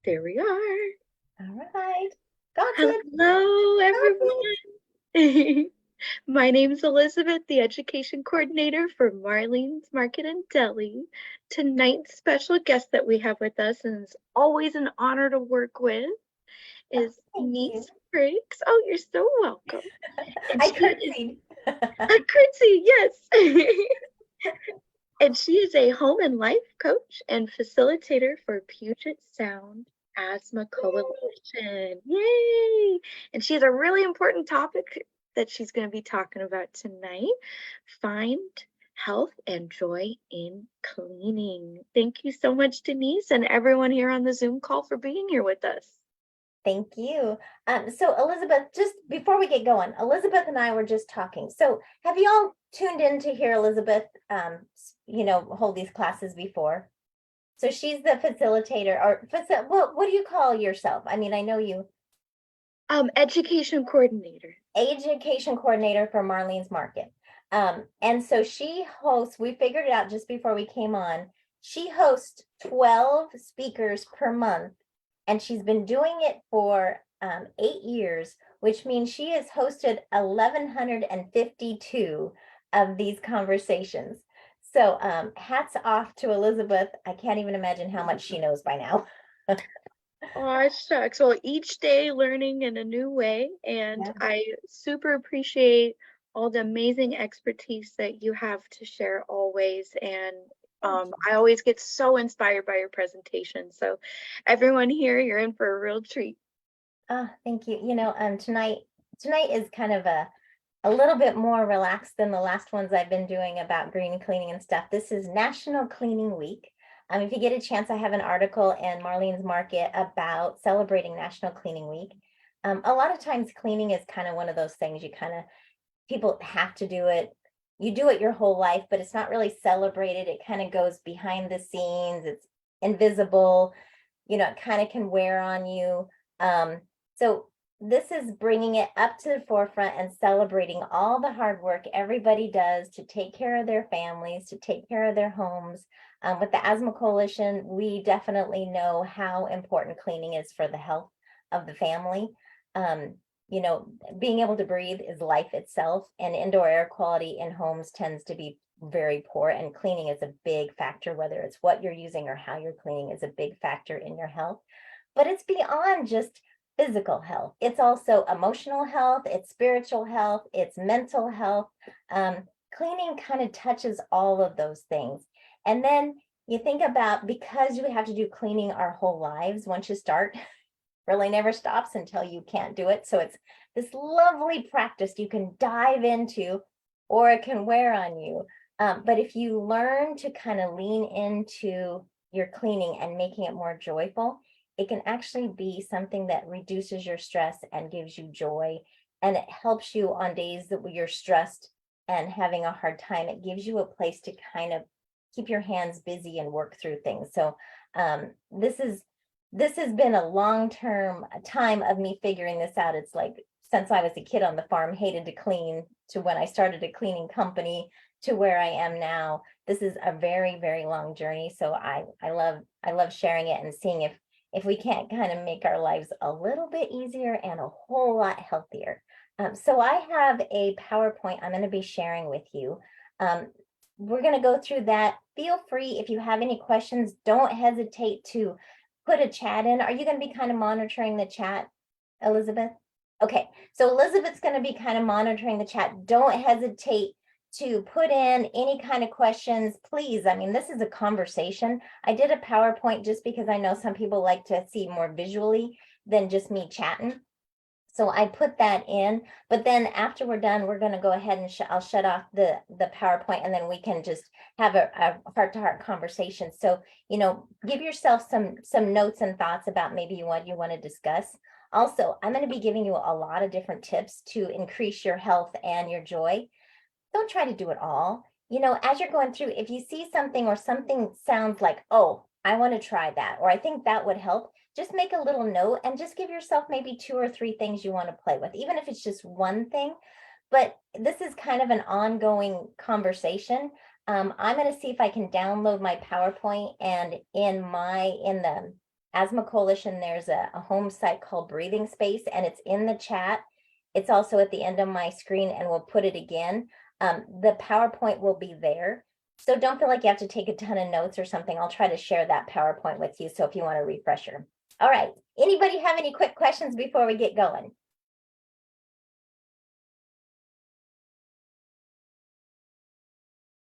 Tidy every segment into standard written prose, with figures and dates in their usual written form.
There we are. All right. Got it. Hello, Got it. everyone. My name's Elizabeth, the education coordinator for Marlene's Market and Deli. Tonight's special guest that we have with us, and it's always an honor to work with, Oh, is thank you. Denise Frakes. Oh, you're so welcome. And I she is curtsied. a curtsy, yes. And she is a home and life coach and facilitator for Puget Sound Asthma Coalition. Yay! And she has a really important topic that she's going to be talking about tonight. Find health and joy in cleaning. Thank you so much, Denise, and everyone here on the Zoom call for being here with us. Thank you. So Elizabeth, just before we get going, Elizabeth and I were just talking. So have you all tuned in to hear Elizabeth, hold these classes before? So she's the facilitator or what do you call yourself? I mean, I know you Education coordinator. education coordinator for Marlene's Market. And so she hosts, we figured it out just before we came on. She hosts 12 speakers per month, and she's been doing it for 8 years, which means she has hosted 1,152 of these conversations. So hats off to Elizabeth. I can't even imagine how much she knows by now. Oh, shucks. Well, each day learning in a new way, and Yeah. I super appreciate all the amazing expertise that you have to share always. And I always get so inspired by your presentation. So, everyone here, you're in for a real treat. Thank you. Tonight is kind of a little bit more relaxed than the last ones I've been doing about green cleaning and stuff. This is National Cleaning Week. If you get a chance, I have an article in Marlene's Market about celebrating National Cleaning Week. A lot of times cleaning is kind of one of those things people have to do it. You do it your whole life, but it's not really celebrated. It kind of goes behind the scenes. It's invisible. It kind of can wear on you. So this is bringing it up to the forefront and celebrating all the hard work everybody does to take care of their families, to take care of their homes. With the Asthma Coalition, we definitely know how important cleaning is for the health of the family. Being able to breathe is life itself, and indoor air quality in homes tends to be very poor, and cleaning is a big factor. Whether it's what you're using or how you're cleaning is a big factor in your health. But it's beyond just physical health. It's also emotional health, it's spiritual health, it's mental health. Cleaning kind of touches all of those things. And then you think about, because we have to do cleaning our whole lives, once you start, really never stops until you can't do it. So it's this lovely practice you can dive into, or it can wear on you. But if you learn to kind of lean into your cleaning and making it more joyful, it can actually be something that reduces your stress and gives you joy. And it helps you on days that you're stressed and having a hard time. It gives you a place to kind of keep your hands busy and work through things. So this has been a long-term time of me figuring this out. It's like since I was a kid on the farm, hated to clean, to when I started a cleaning company, to where I am now. This is a very, very long journey. So I love sharing it and seeing if we can't kind of make our lives a little bit easier and a whole lot healthier. So I have a PowerPoint I'm going to be sharing with you. We're going to go through that. Feel free, if you have any questions, don't hesitate to put a chat in. Are you going to be kind of monitoring the chat, Elizabeth? Okay, so Elizabeth's going to be kind of monitoring the chat. Don't hesitate to put in any kind of questions, please. I mean, this is a conversation. I did a PowerPoint just because I know some people like to see more visually than just me chatting. So I put that in, but then after we're done, we're going to go ahead and I'll shut off the PowerPoint, and then we can just have a heart-to-heart conversation. So, give yourself some notes and thoughts about maybe what you want to discuss. Also, I'm going to be giving you a lot of different tips to increase your health and your joy. Don't try to do it all. As you're going through, if you see something or something sounds like, oh, I want to try that, or I think that would help, just make a little note and just give yourself maybe 2 or 3 things you want to play with, even if it's just one thing. But this is kind of an ongoing conversation. I'm going to see if I can download my PowerPoint, and in the Asthma Coalition, there's a home site called Breathing Space, and it's in the chat. It's also at the end of my screen, and we'll put it again. The PowerPoint will be there. So don't feel like you have to take a ton of notes or something. I'll try to share that PowerPoint with you. So if you want a refresher. All right. Anybody have any quick questions before we get going?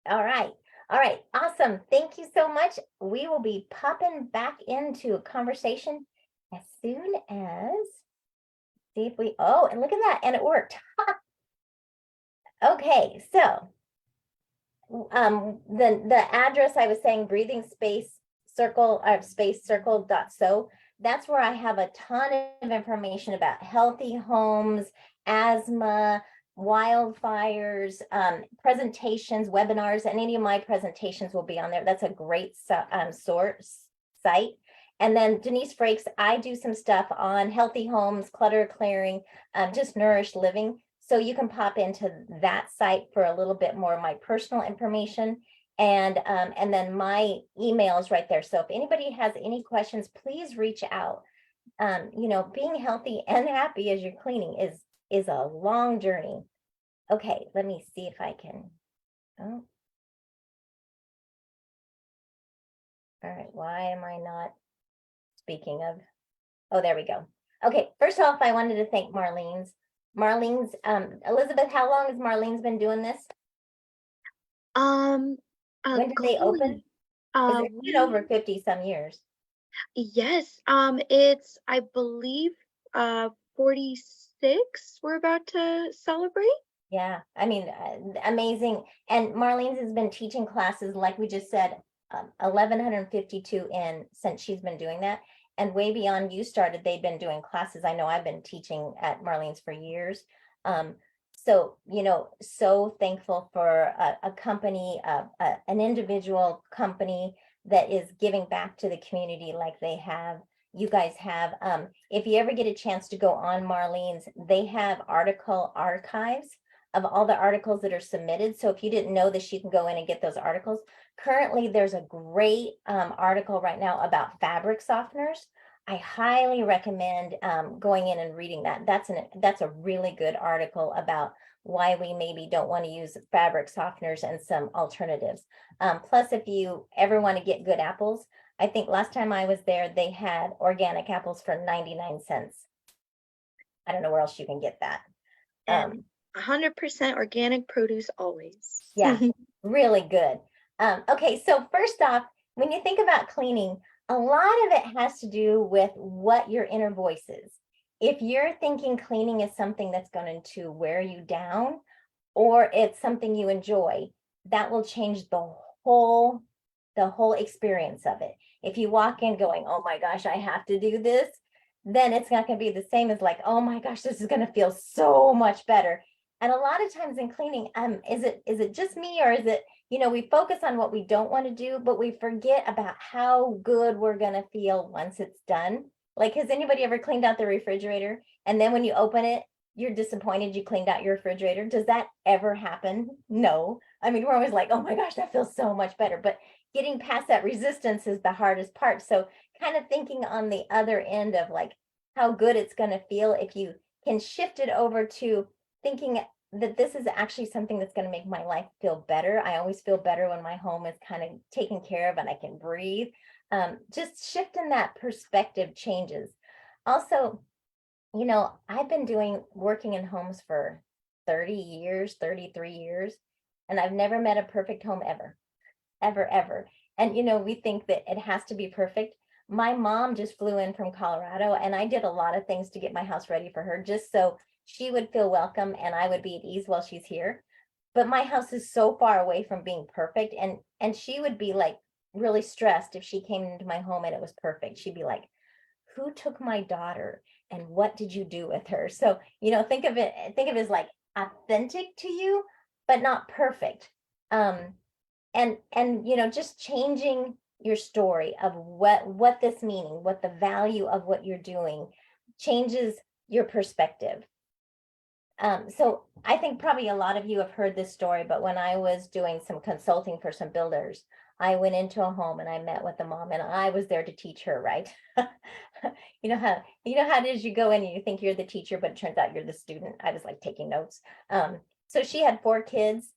All right. All right. Awesome. Thank you so much. We will be popping back into a conversation as soon as, see if we, oh, and look at that. And it worked. Okay. So the address I was saying, breathing space circle space circle.so, that's where I have a ton of information about healthy homes, asthma, wildfires, presentations, webinars, and any of my presentations will be on there. That's a great source site. And then Denise Frakes, I do some stuff on healthy homes, clutter clearing, just nourished living. So you can pop into that site for a little bit more of my personal information. And then my email is right there. So if anybody has any questions, please reach out. You know, being healthy and happy as you're cleaning is a long journey. Okay, let me see if I can. Oh. All right, why am I not speaking of? Oh, there we go. Okay, first off, I wanted to thank Marlene's, Elizabeth, how long has Marlene's been doing this? When did they open? It's been over 50 some years. Yes, it's, I believe, 46 we're about to celebrate. Yeah, I mean, amazing. And Marlene's has been teaching classes, like we just said, 1,152 in since she's been doing that. And way beyond you started, they've been doing classes. I know I've been teaching at Marlene's for years. So, you know, so thankful for a company, an individual company that is giving back to the community like they have. You guys have. If you ever get a chance to go on Marlene's, they have article archives of all the articles that are submitted. So if you didn't know this, you can go in and get those articles. Currently, there's a great article right now about fabric softeners. I highly recommend going in and reading that. That's a really good article about why we maybe don't want to use fabric softeners and some alternatives. Plus, if you ever want to get good apples, I think last time I was there, they had organic apples for 99 cents. I don't know where else you can get that. 100% organic produce always. Yeah, really good. Okay, so first off, when you think about cleaning, a lot of it has to do with what your inner voice is. If you're thinking cleaning is something that's going to wear you down, or it's something you enjoy, that will change the whole experience of it. If you walk in going, oh my gosh, I have to do this, then it's not going to be the same as like, oh my gosh, this is going to feel so much better. And a lot of times in cleaning, is it just me, or is it, you know, we focus on what we don't want to do, but we forget about how good we're going to feel once it's done. Like, has anybody ever cleaned out the refrigerator? And then when you open it, you're disappointed you cleaned out your refrigerator. Does that ever happen? No. I mean, we're always like, oh my gosh, that feels so much better. But getting past that resistance is the hardest part. So kind of thinking on the other end of like how good it's going to feel if you can shift it over to thinking that this is actually something that's going to make my life feel better. I always feel better when my home is kind of taken care of and I can breathe. Just shifting that perspective changes. Also, you know, I've been working in homes for 30 years, 33 years, and I've never met a perfect home ever, ever, ever. And, you know, we think that it has to be perfect. My mom just flew in from Colorado, and I did a lot of things to get my house ready for her, just so she would feel welcome and I would be at ease while she's here. But my house is so far away from being perfect, and she would be like really stressed if she came into my home and it was perfect. She'd be like, who took my daughter and what did you do with her? So, you know, think of it as like authentic to you, but not perfect. And you know, just changing your story of what this meaning, what the value of what you're doing changes your perspective. So I think probably a lot of you have heard this story, but when I was doing some consulting for some builders, I went into a home and I met with the mom, and I was there to teach her, right? You know how it is, you go in and you think you're the teacher, but it turns out you're the student. I was like taking notes. So she had 4 kids,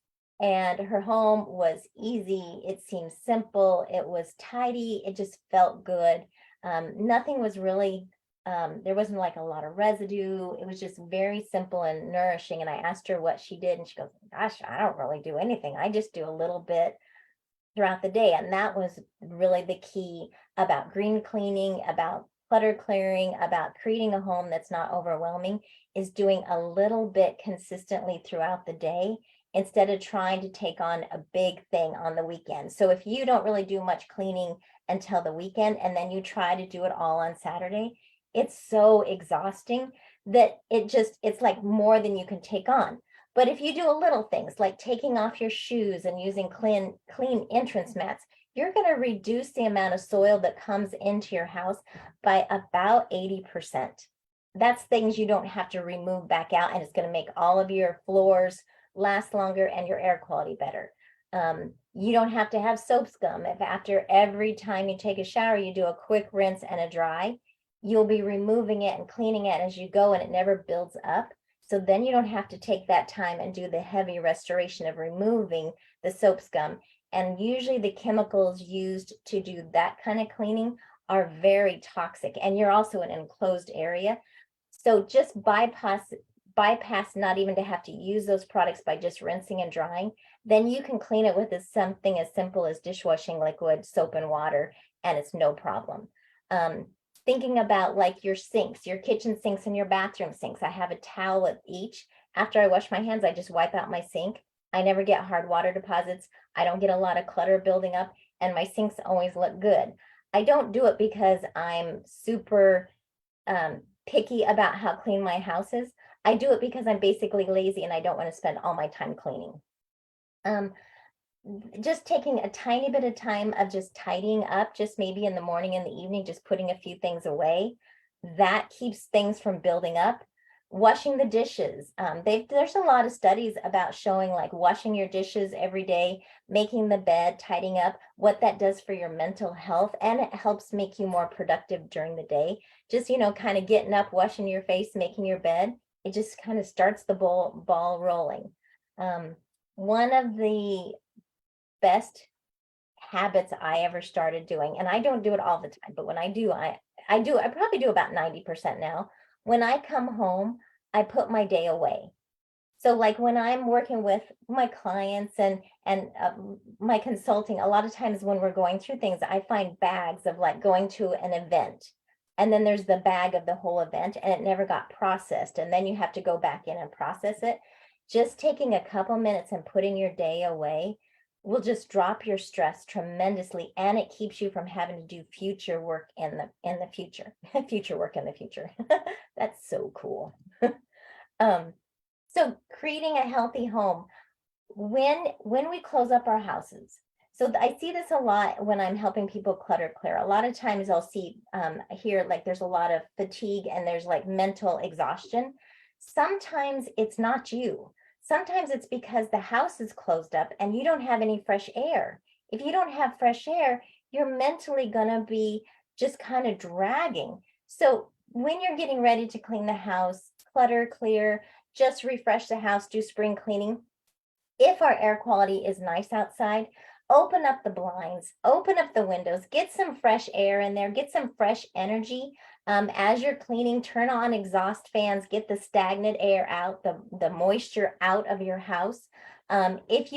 and her home was easy. It seemed simple. It was tidy. It just felt good. Nothing was really, there wasn't like a lot of residue. It was just very simple and nourishing. And I asked her what she did, and she goes, gosh, I don't really do anything. I just do a little bit throughout the day. And that was really the key about green cleaning, about clutter clearing, about creating a home that's not overwhelming, is doing a little bit consistently throughout the day instead of trying to take on a big thing on the weekend. So if you don't really do much cleaning until the weekend and then you try to do it all on Saturday, it's so exhausting that it's like more than you can take on. But if you do a little things like taking off your shoes and using clean entrance mats, you're going to reduce the amount of soil that comes into your house by about 80%. That's things you don't have to remove back out, and it's going to make all of your floors last longer and your air quality better. You don't have to have soap scum. If after every time you take a shower, you do a quick rinse and a dry, you'll be removing it and cleaning it as you go, and it never builds up. So then you don't have to take that time and do the heavy restoration of removing the soap scum. And usually the chemicals used to do that kind of cleaning are very toxic. And you're also in an enclosed area. So just bypass not even to have to use those products by just rinsing and drying. Then you can clean it with something as simple as dishwashing liquid, soap and water, and it's no problem. Thinking about like your sinks, your kitchen sinks and your bathroom sinks. I have a towel at each. After I wash my hands, I just wipe out my sink. I never get hard water deposits. I don't get a lot of clutter building up, and my sinks always look good. I don't do it because I'm super picky about how clean my house is. I do it because I'm basically lazy and I don't want to spend all my time cleaning. Just taking a tiny bit of time of just tidying up, just maybe in the morning and the evening, just putting a few things away, that keeps things from building up. Washing the dishes. There's a lot of studies about showing like washing your dishes every day, making the bed, tidying up, what that does for your mental health, and it helps make you more productive during the day. Just, kind of getting up, washing your face, making your bed, it just kind of starts the ball rolling. One of the best habits I ever started doing, and I don't do it all the time, but when I do, I probably do about 90% now. When I come home, I put my day away. So like when I'm working with my clients and my consulting, a lot of times when we're going through things, I find bags of like going to an event, and then there's the bag of the whole event and it never got processed, and then you have to go back in and process it. Just taking a couple minutes and putting your day away will just drop your stress tremendously, and it keeps you from having to do future work in the future. Future work in the future. That's so cool. So creating a healthy home, when we close up our houses. So I see this a lot when I'm helping people clutter clear. A lot of times I'll see here, like there's a lot of fatigue and there's like mental exhaustion. Sometimes it's not you. Sometimes it's because the house is closed up and you don't have any fresh air. If you don't have fresh air, you're mentally gonna be just kind of dragging. So when you're getting ready to clean the house, clutter clear, just refresh the house, do spring cleaning. If our air quality is nice outside, open up the blinds, open up the windows, get some fresh air in there, get some fresh energy. As you're cleaning, turn on exhaust fans, get the stagnant air out, the moisture out of your house. If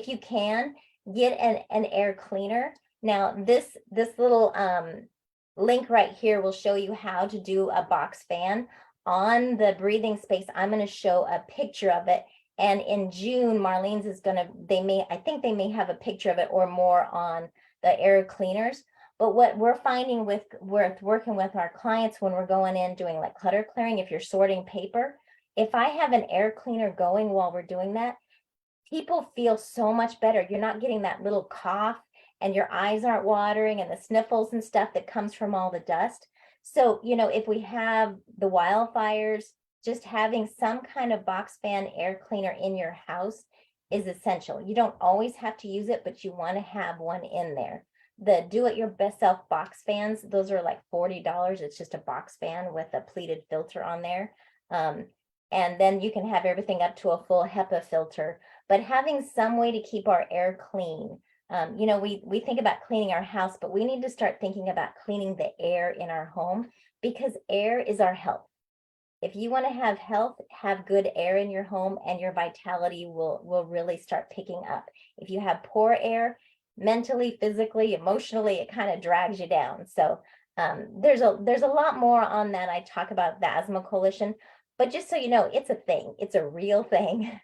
you can, get an air cleaner. Now, this little link right here will show you how to do a box fan. On the breathing space, I'm going to show a picture of it. And in June, Marlene's is I think they may have a picture of it or more on the air cleaners. But what we're finding with working with our clients when we're going in doing like clutter clearing, if you're sorting paper, if I have an air cleaner going while we're doing that, people feel so much better. You're not getting that little cough and your eyes aren't watering and the sniffles and stuff that comes from all the dust. So, if we have the wildfires, just having some kind of box fan air cleaner in your house is essential. You don't always have to use it, but you want to have one in there. The do-it-your-best-self box fans, those are like $40. It's just a box fan with a pleated filter on there. And then you can have everything up to a full HEPA filter. But having some way to keep our air clean. We think about cleaning our house, but we need to start thinking about cleaning the air in our home, because air is our health. If you want to have health, have good air in your home, and your vitality will really start picking up. If you have poor air, mentally, physically, emotionally, it kind of drags you down. So there's a lot more on that. I talk about the Asthma Coalition, but just so you know, it's a thing. It's a real thing.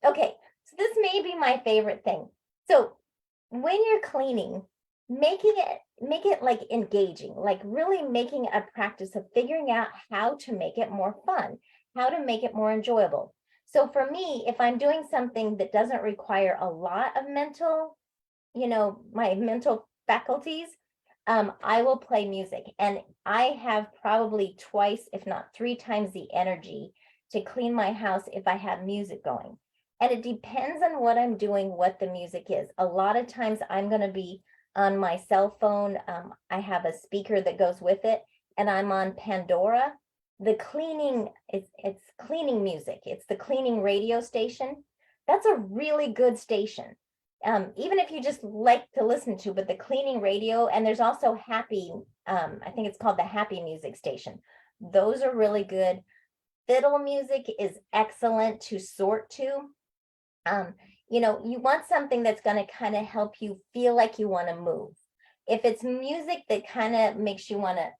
Okay, so this may be my favorite thing. So when you're cleaning, make it like engaging, like really making a practice of figuring out how to make it more fun, how to make it more enjoyable. So for me, if I'm doing something that doesn't require a lot of mental, my mental faculties, I will play music. And I have probably twice, if not 3 times the energy to clean my house if I have music going. And it depends on what I'm doing, what the music is. A lot of times I'm going to be on my cell phone. I have a speaker that goes with it, and I'm on Pandora. The cleaning, it's cleaning music. It's the cleaning radio station. That's a really good station. Even if you just like to listen to, but the cleaning radio, and there's also happy, I think it's called the happy music station. Those are really good. Fiddle music is excellent to sort to. You want something that's going to kind of help you feel like you want to move. If it's music that kind of makes you want to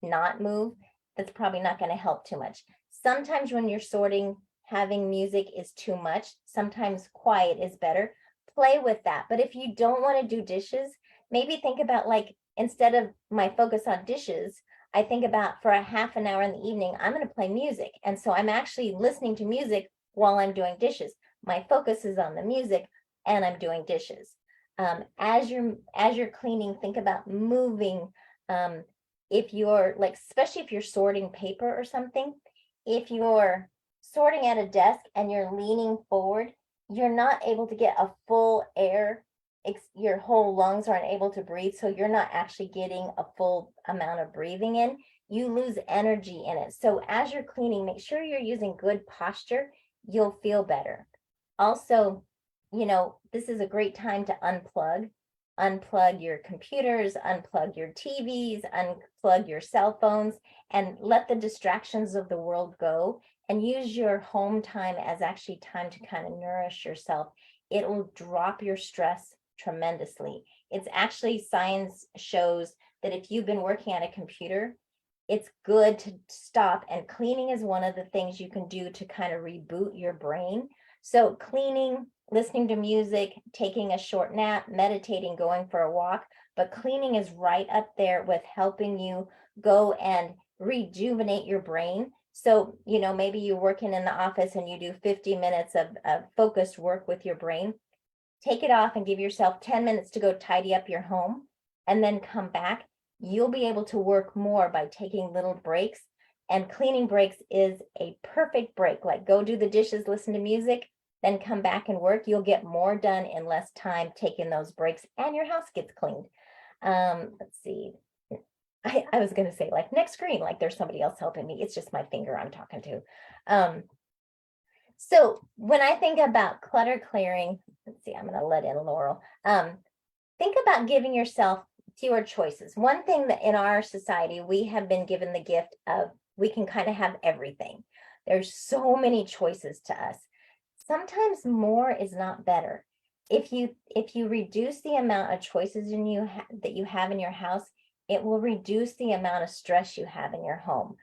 not move, that's probably not going to help too much. Sometimes when you're sorting, having music is too much. Sometimes quiet is better. Play with that. But if you don't want to do dishes, maybe think about, like, instead of my focus on dishes, I think about, for a half an hour in the evening, I'm going to play music. And so I'm actually listening to music while I'm doing dishes. My focus is on the music and I'm doing dishes. As you're cleaning, think about moving. If you're like, especially if you're sorting paper or something, if you're sorting at a desk and you're leaning forward, you're not able to get a full air. Your whole lungs aren't able to breathe. So you're not actually getting a full amount of breathing in. You lose energy in it. So as you're cleaning, make sure you're using good posture. You'll feel better. Also, this is a great time to unplug your computers, unplug your TVs, unplug your cell phones, and let the distractions of the world go, and use your home time as actually time to kind of nourish yourself. It will drop your stress tremendously. It's actually, science shows that if you've been working at a computer, it's good to stop, and cleaning is one of the things you can do to kind of reboot your brain. So cleaning, listening to music, taking a short nap, meditating, going for a walk, but cleaning is right up there with helping you go and rejuvenate your brain. So, maybe you're working in the office and you do 50 minutes of focused work with your brain. Take it off and give yourself 10 minutes to go tidy up your home, and then come back. You'll be able to work more by taking little breaks. And cleaning breaks is a perfect break. Like, go do the dishes, listen to music, then come back and work. You'll get more done in less time taking those breaks, and your house gets cleaned. Let's see. I was going to say, like, next screen, like there's somebody else helping me. It's just my finger I'm talking to. So when I think about clutter clearing, let's see, I'm going to let in Laurel. Think about giving yourself fewer choices. One thing that in our society, we have been given the gift of, we can kind of have everything. There's so many choices to us. Sometimes more is not better. If you reduce the amount of choices that you have in your house, it will reduce the amount of stress you have in your home.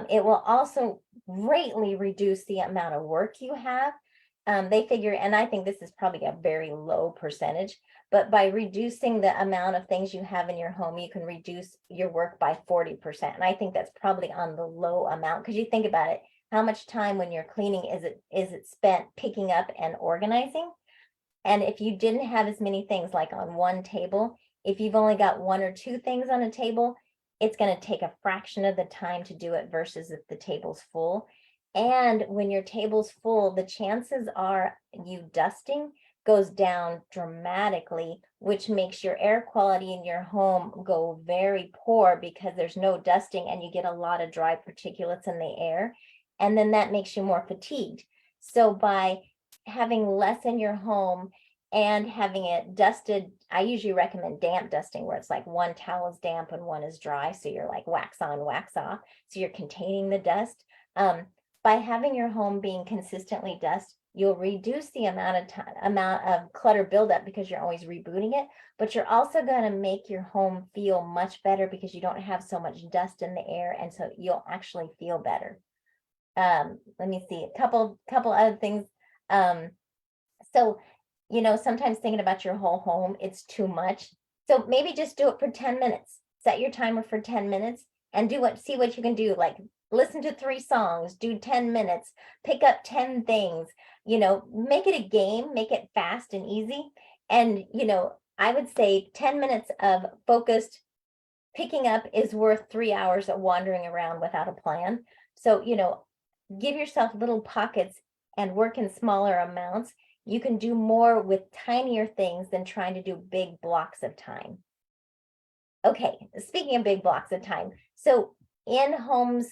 It will also greatly reduce the amount of work you have. They figure, and I think this is probably a very low percentage, but by reducing the amount of things you have in your home, you can reduce your work by 40%. And I think that's probably on the low amount, because you think about it, how much time when you're cleaning is it spent picking up and organizing? And if you didn't have as many things like on one table, if you've only got 1 or 2 things on a table, it's going to take a fraction of the time to do it versus if the table's full. And when your table's full, the chances are you dusting goes down dramatically, which makes your air quality in your home go very poor because there's no dusting and you get a lot of dry particulates in the air. And then that makes you more fatigued. So by having less in your home and having it dusted, I usually recommend damp dusting where it's like one towel is damp and one is dry. So you're like wax on, wax off. So you're containing the dust. By having your home being consistently dust, you'll reduce the amount of clutter buildup because you're always rebooting it, but you're also going to make your home feel much better because you don't have so much dust in the air, and so you'll actually feel better. Let me see a couple other things. So, sometimes thinking about your whole home, it's too much. So maybe just do it for 10 minutes. Set your timer for 10 minutes and see what you can do. Like listen to 3 songs, do 10 minutes, pick up 10 things, make it a game, make it fast and easy. And, I would say 10 minutes of focused picking up is worth 3 hours of wandering around without a plan. So, give yourself little pockets and work in smaller amounts. You can do more with tinier things than trying to do big blocks of time. Okay, speaking of big blocks of time, so in homes,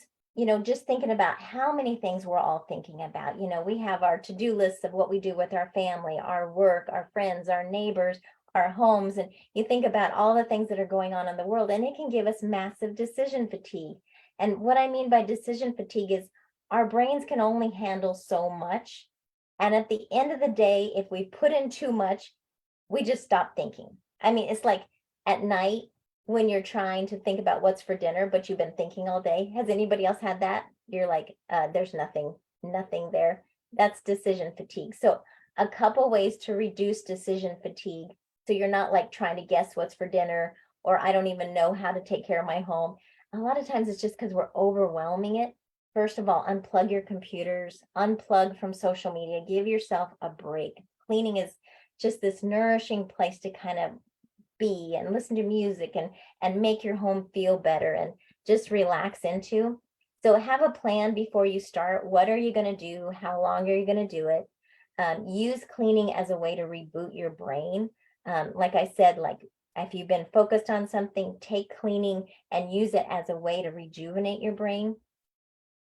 just thinking about how many things we're all thinking about. We have our to-do lists of what we do with our family, our work, our friends, our neighbors, our homes, and you think about all the things that are going on in the world, and it can give us massive decision fatigue. And what I mean by decision fatigue is our brains can only handle so much. And at the end of the day, if we put in too much, we just stop thinking. I mean, it's like at night when you're trying to think about what's for dinner, but you've been thinking all day. Has anybody else had that? You're like, there's nothing there. That's decision fatigue. So a couple ways to reduce decision fatigue. So you're not like trying to guess what's for dinner, or I don't even know how to take care of my home. A lot of times it's just because we're overwhelming it. First of all, unplug your computers, unplug from social media, give yourself a break. Cleaning is just this nourishing place to kind of be and listen to music and make your home feel better and just relax into. So have a plan before you start. What are you going to do? How long are you going to do it? Use cleaning as a way to reboot your brain. Like I said, like if you've been focused on something, take cleaning and use it as a way to rejuvenate your brain.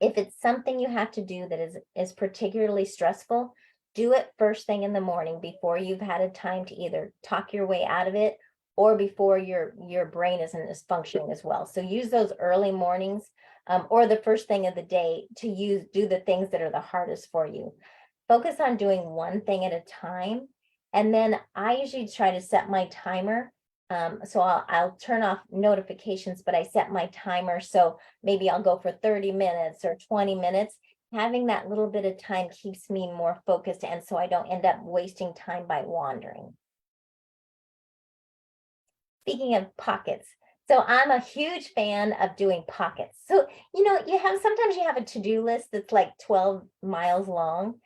If it's something you have to do that is particularly stressful, do it first thing in the morning before you've had a time to either talk your way out of it or before your brain isn't as functioning as well. So use those early mornings or the first thing of the day to do the things that are the hardest for you. Focus on doing one thing at a time. And then I usually try to set my timer. So I'll turn off notifications, but I set my timer. So maybe I'll go for 30 minutes or 20 minutes. Having that little bit of time keeps me more focused, and so I don't end up wasting time by wandering. Speaking of pockets, so I'm a huge fan of doing pockets. So, sometimes you have a to-do list that's like 12 miles long,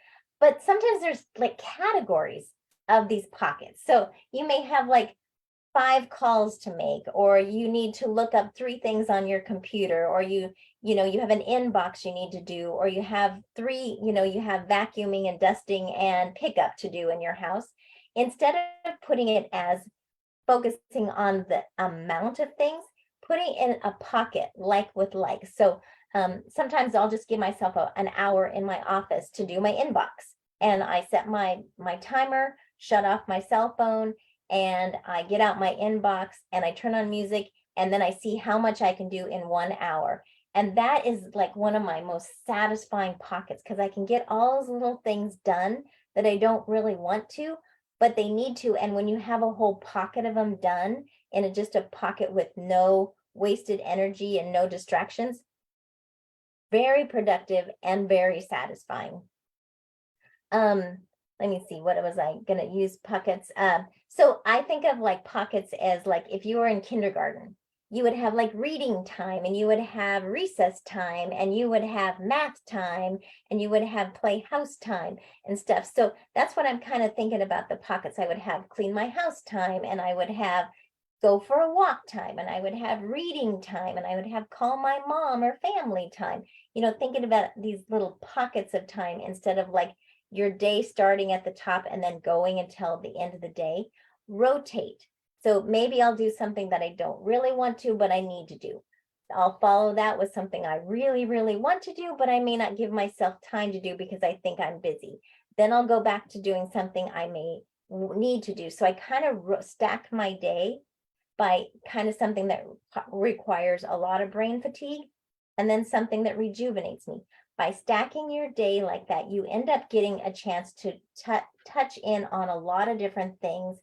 but sometimes there's like categories of these pockets. So you may have like 5 calls to make, or you need to look up 3 things on your computer, or you have an inbox you need to do, or you have you have vacuuming and dusting and pickup to do in your house. Instead of putting it as focusing on the amount of things, putting in a pocket like with like. So sometimes I'll just give myself an hour in my office to do my inbox, and I set my timer, shut off my cell phone, and I get out my inbox and I turn on music, and then I see how much I can do in 1 hour. And that is like one of my most satisfying pockets because I can get all those little things done that I don't really want to, but they need to. And when you have a whole pocket of them done in just a pocket with no wasted energy and no distractions, very productive and very satisfying. Let me see, what was I going to use pockets? So I think of like pockets as like if you were in kindergarten, you would have like reading time, and you would have recess time, and you would have math time, and you would have playhouse time and stuff. So that's what I'm kind of thinking about the pockets. I would have clean my house time, and I would have go for a walk time, and I would have reading time, and I would have call my mom or family time. Thinking about these little pockets of time instead of like your day starting at the top and then going until the end of the day. Rotate. So maybe I'll do something that I don't really want to, but I need to do. I'll follow that with something I really, really want to do, but I may not give myself time to do because I think I'm busy. Then I'll go back to doing something I may need to do. So I kind of stack my day by kind of something that requires a lot of brain fatigue, and then something that rejuvenates me. By stacking your day like that, you end up getting a chance to touch in on a lot of different things,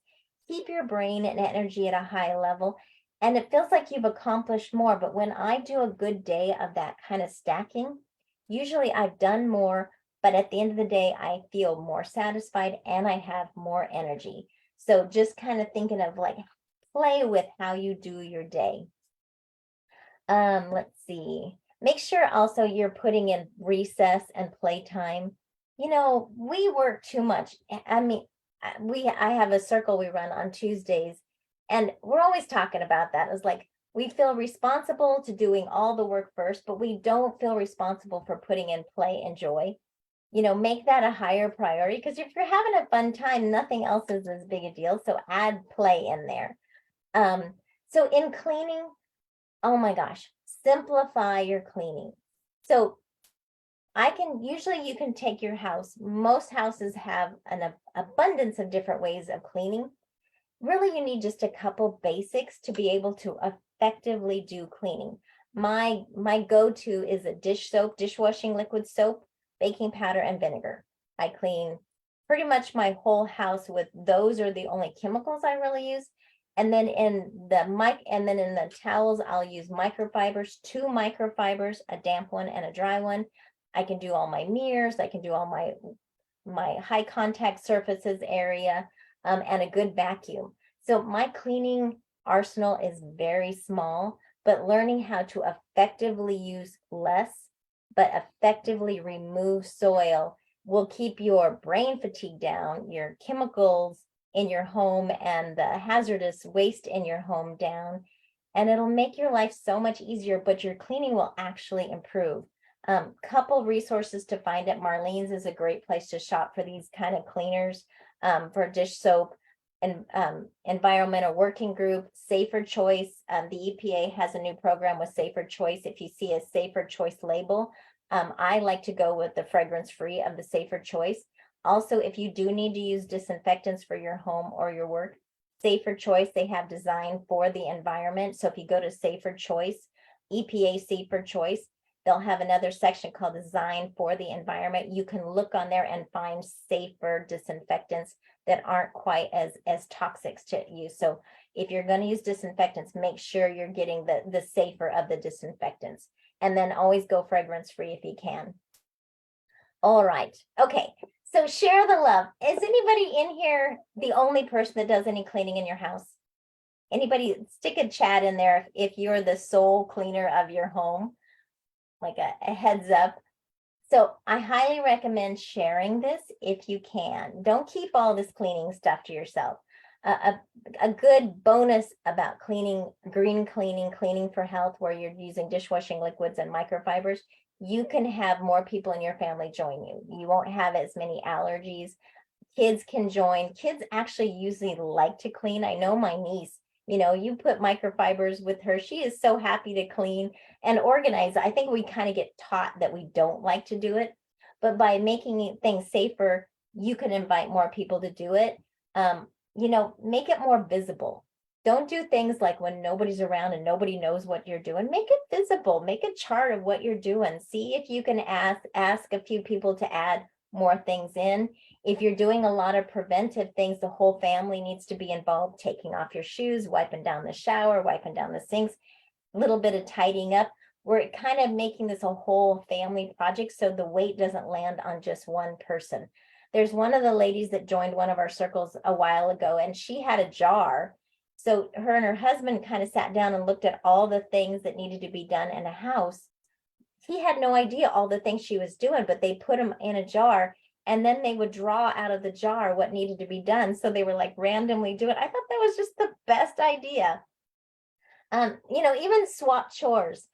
keep your brain and energy at a high level, and it feels like you've accomplished more. But when I do a good day of that kind of stacking, usually I've done more, but at the end of the day, I feel more satisfied and I have more energy. So just kind of thinking of like, play with how you do your day. Let's see. Make sure also you're putting in recess and playtime. We work too much. I mean, I have a circle we run on Tuesdays, and we're always talking about that. It's like we feel responsible to doing all the work first, but we don't feel responsible for putting in play and joy. Make that a higher priority, because if you're having a fun time, nothing else is as big a deal. So add play in there. So in cleaning, oh my gosh, simplify your cleaning. So you can take your house. Most houses have an abundance of different ways of cleaning. Really, you need just a couple basics to be able to effectively do cleaning. My go-to is a dish soap, dishwashing liquid soap, baking powder, and vinegar. I clean pretty much my whole house with those are the only chemicals I really use. And then in the towels, I'll use microfibers, 2 microfibers, a damp one and a dry one. I can do all my mirrors. I can do all my high contact surfaces area, and a good vacuum. So my cleaning arsenal is very small, but learning how to effectively use less, but effectively remove soil will keep your brain fatigue down, your chemicals in your home and the hazardous waste in your home down, and it'll make your life so much easier, but your cleaning will actually improve. Couple resources to find at Marlene's is a great place to shop for these kind of cleaners, for dish soap, and environmental working group, Safer Choice. The EPA has a new program with Safer Choice. If you see a Safer Choice label, I like to go with the fragrance free of the Safer Choice. Also, if you do need to use disinfectants for your home or your work, Safer Choice, they have designed for the environment. So if you go to Safer Choice, EPA Safer Choice, they'll have another section called Design for the Environment. You can look on there and find safer disinfectants that aren't quite as toxic to use. So if you're going to use disinfectants, make sure you're getting the safer of the disinfectants. And then always go fragrance free if you can. All right. Okay. So share the love. Is anybody in here the only person that does any cleaning in your house? Anybody, stick a chat in there if you're the sole cleaner of your home, like a heads up. So I highly recommend sharing this if you can. Don't keep all this cleaning stuff to yourself. A good bonus about cleaning, green cleaning, cleaning for health, where you're using dishwashing liquids and microfibers, you can have more people in your family join you. You won't have as many allergies. Kids can join. Kids actually usually like to clean. I know my niece, you put microfibers with her, she is so happy to clean and organize. I think we kind of get taught that we don't like to do it, but by making things safer, you can invite more people to do it. Make it more visible. Don't do things like when nobody's around and nobody knows what you're doing. Make it visible. Make a chart of what you're doing. See if you can ask a few people to add more things in. If you're doing a lot of preventive things, the whole family needs to be involved, taking off your shoes, wiping down the shower, wiping down the sinks, a little bit of tidying up. We're kind of making this a whole family project so the weight doesn't land on just one person. There's one of the ladies that joined one of our circles a while ago, and she had a jar. So her and her husband kind of sat down and looked at all the things that needed to be done in a house. He had no idea all the things she was doing, but they put them in a jar. and then they would draw out of the jar what needed to be done. So they were like randomly do it. I thought that was just the best idea. Even swap chores.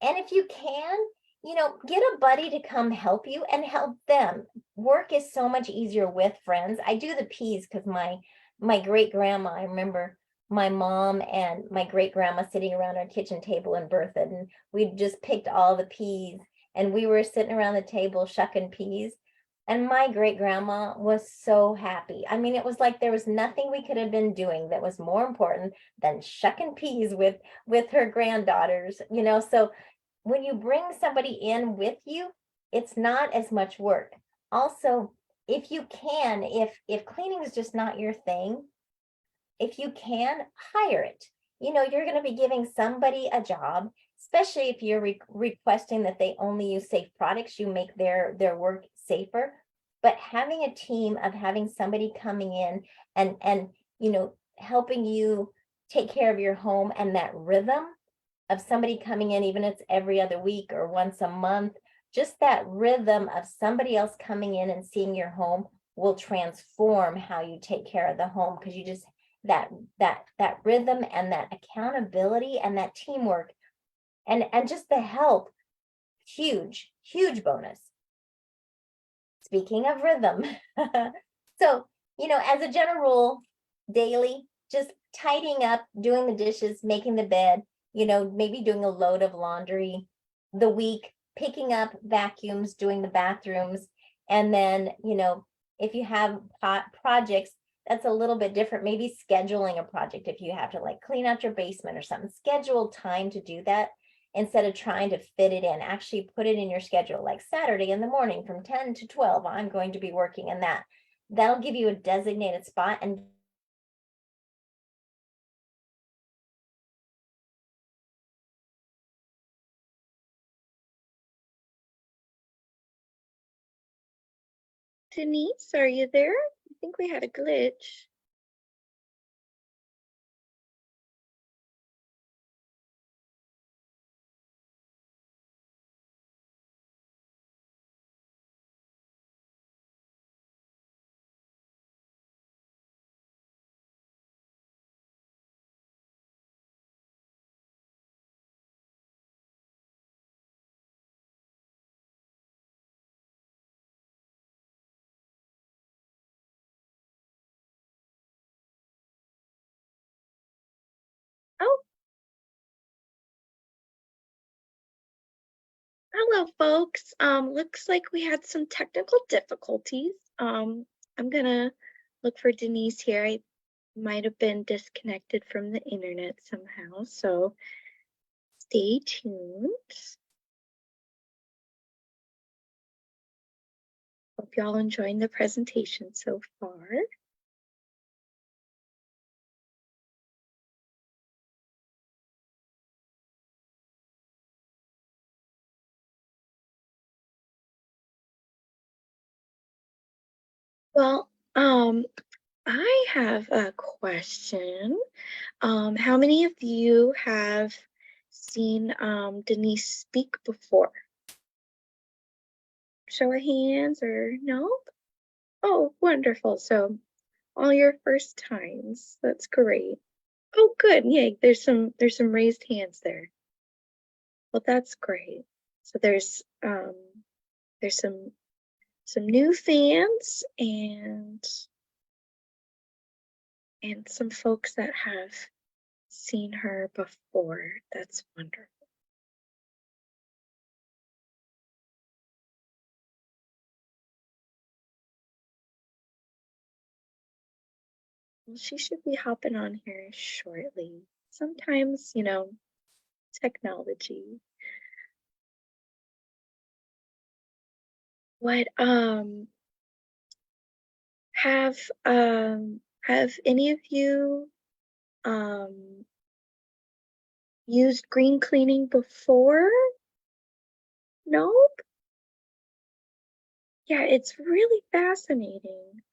And if you can, get a buddy to come help you and help them. Work is so much easier with friends. I do the peas because my great grandma, I remember my mom and my great grandma sitting around our kitchen table in Berthoud, and we just picked all the peas, and we were sitting around the table shucking peas. And my great grandma was so happy. I mean, it was like there was nothing we could have been doing that was more important than shucking peas with her granddaughters, So when you bring somebody in with you, it's not as much work. Also, if you can, if cleaning is just not your thing, if you can, hire it. You're going to be giving somebody a job, especially if you're requesting that they only use safe products, you make their work safer. But having a team of having somebody coming in and helping you take care of your home, and that rhythm of somebody coming in, even if it's every other week or once a month, just that rhythm of somebody else coming in and seeing your home will transform how you take care of the home, because you just that rhythm and that accountability and that teamwork and just the help, huge bonus. Speaking of rhythm, so as a general rule, daily, just tidying up, doing the dishes, making the bed, maybe doing a load of laundry. The week, picking up vacuums, doing the bathrooms, and then if you have projects, that's a little bit different. Maybe scheduling a project. If you have to like clean out your basement or something, schedule time to do that instead of trying to fit it in. Actually put it in your schedule, like Saturday in the morning from 10 to 12, I'm going to be working in that. That'll give you a designated spot. And Denise, are you there? I think we had a glitch. Oh, hello, folks. Looks like we had some technical difficulties. I'm gonna look for Denise here. I might have been disconnected from the internet somehow, so stay tuned. Hope y'all enjoying the presentation so far. Well, I have a question. How many of you have seen Denise speak before? Show of hands or no? Oh, wonderful. So all your first times. That's great. Oh, good. Yay. There's some raised hands there. Well, that's great. So there's some new fans and some folks that have seen her before. That's wonderful. Well, she should be hopping on here shortly. Sometimes, technology. What have any of you used green cleaning before? No? Yeah, it's really fascinating.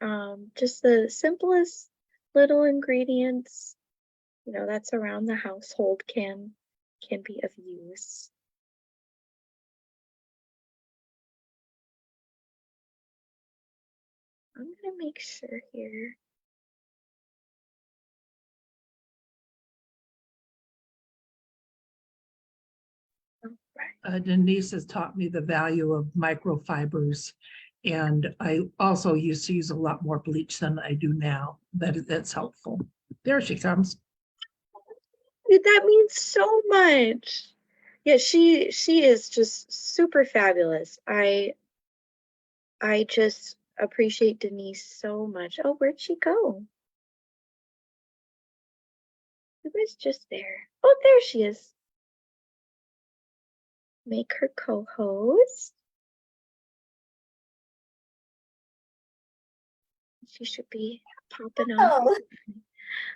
Just the simplest little ingredients, that's around the household can be of use. I'm gonna make sure here. All right. Denise has taught me the value of microfibers. And I also used to use a lot more bleach than I do now. That's helpful. There she comes. Dude, that means so much. Yeah, she is just super fabulous. I just appreciate Denise so much. Oh, where'd she go? She was just there. Oh, there she is. Make her co-host. She should be popping on. Oh,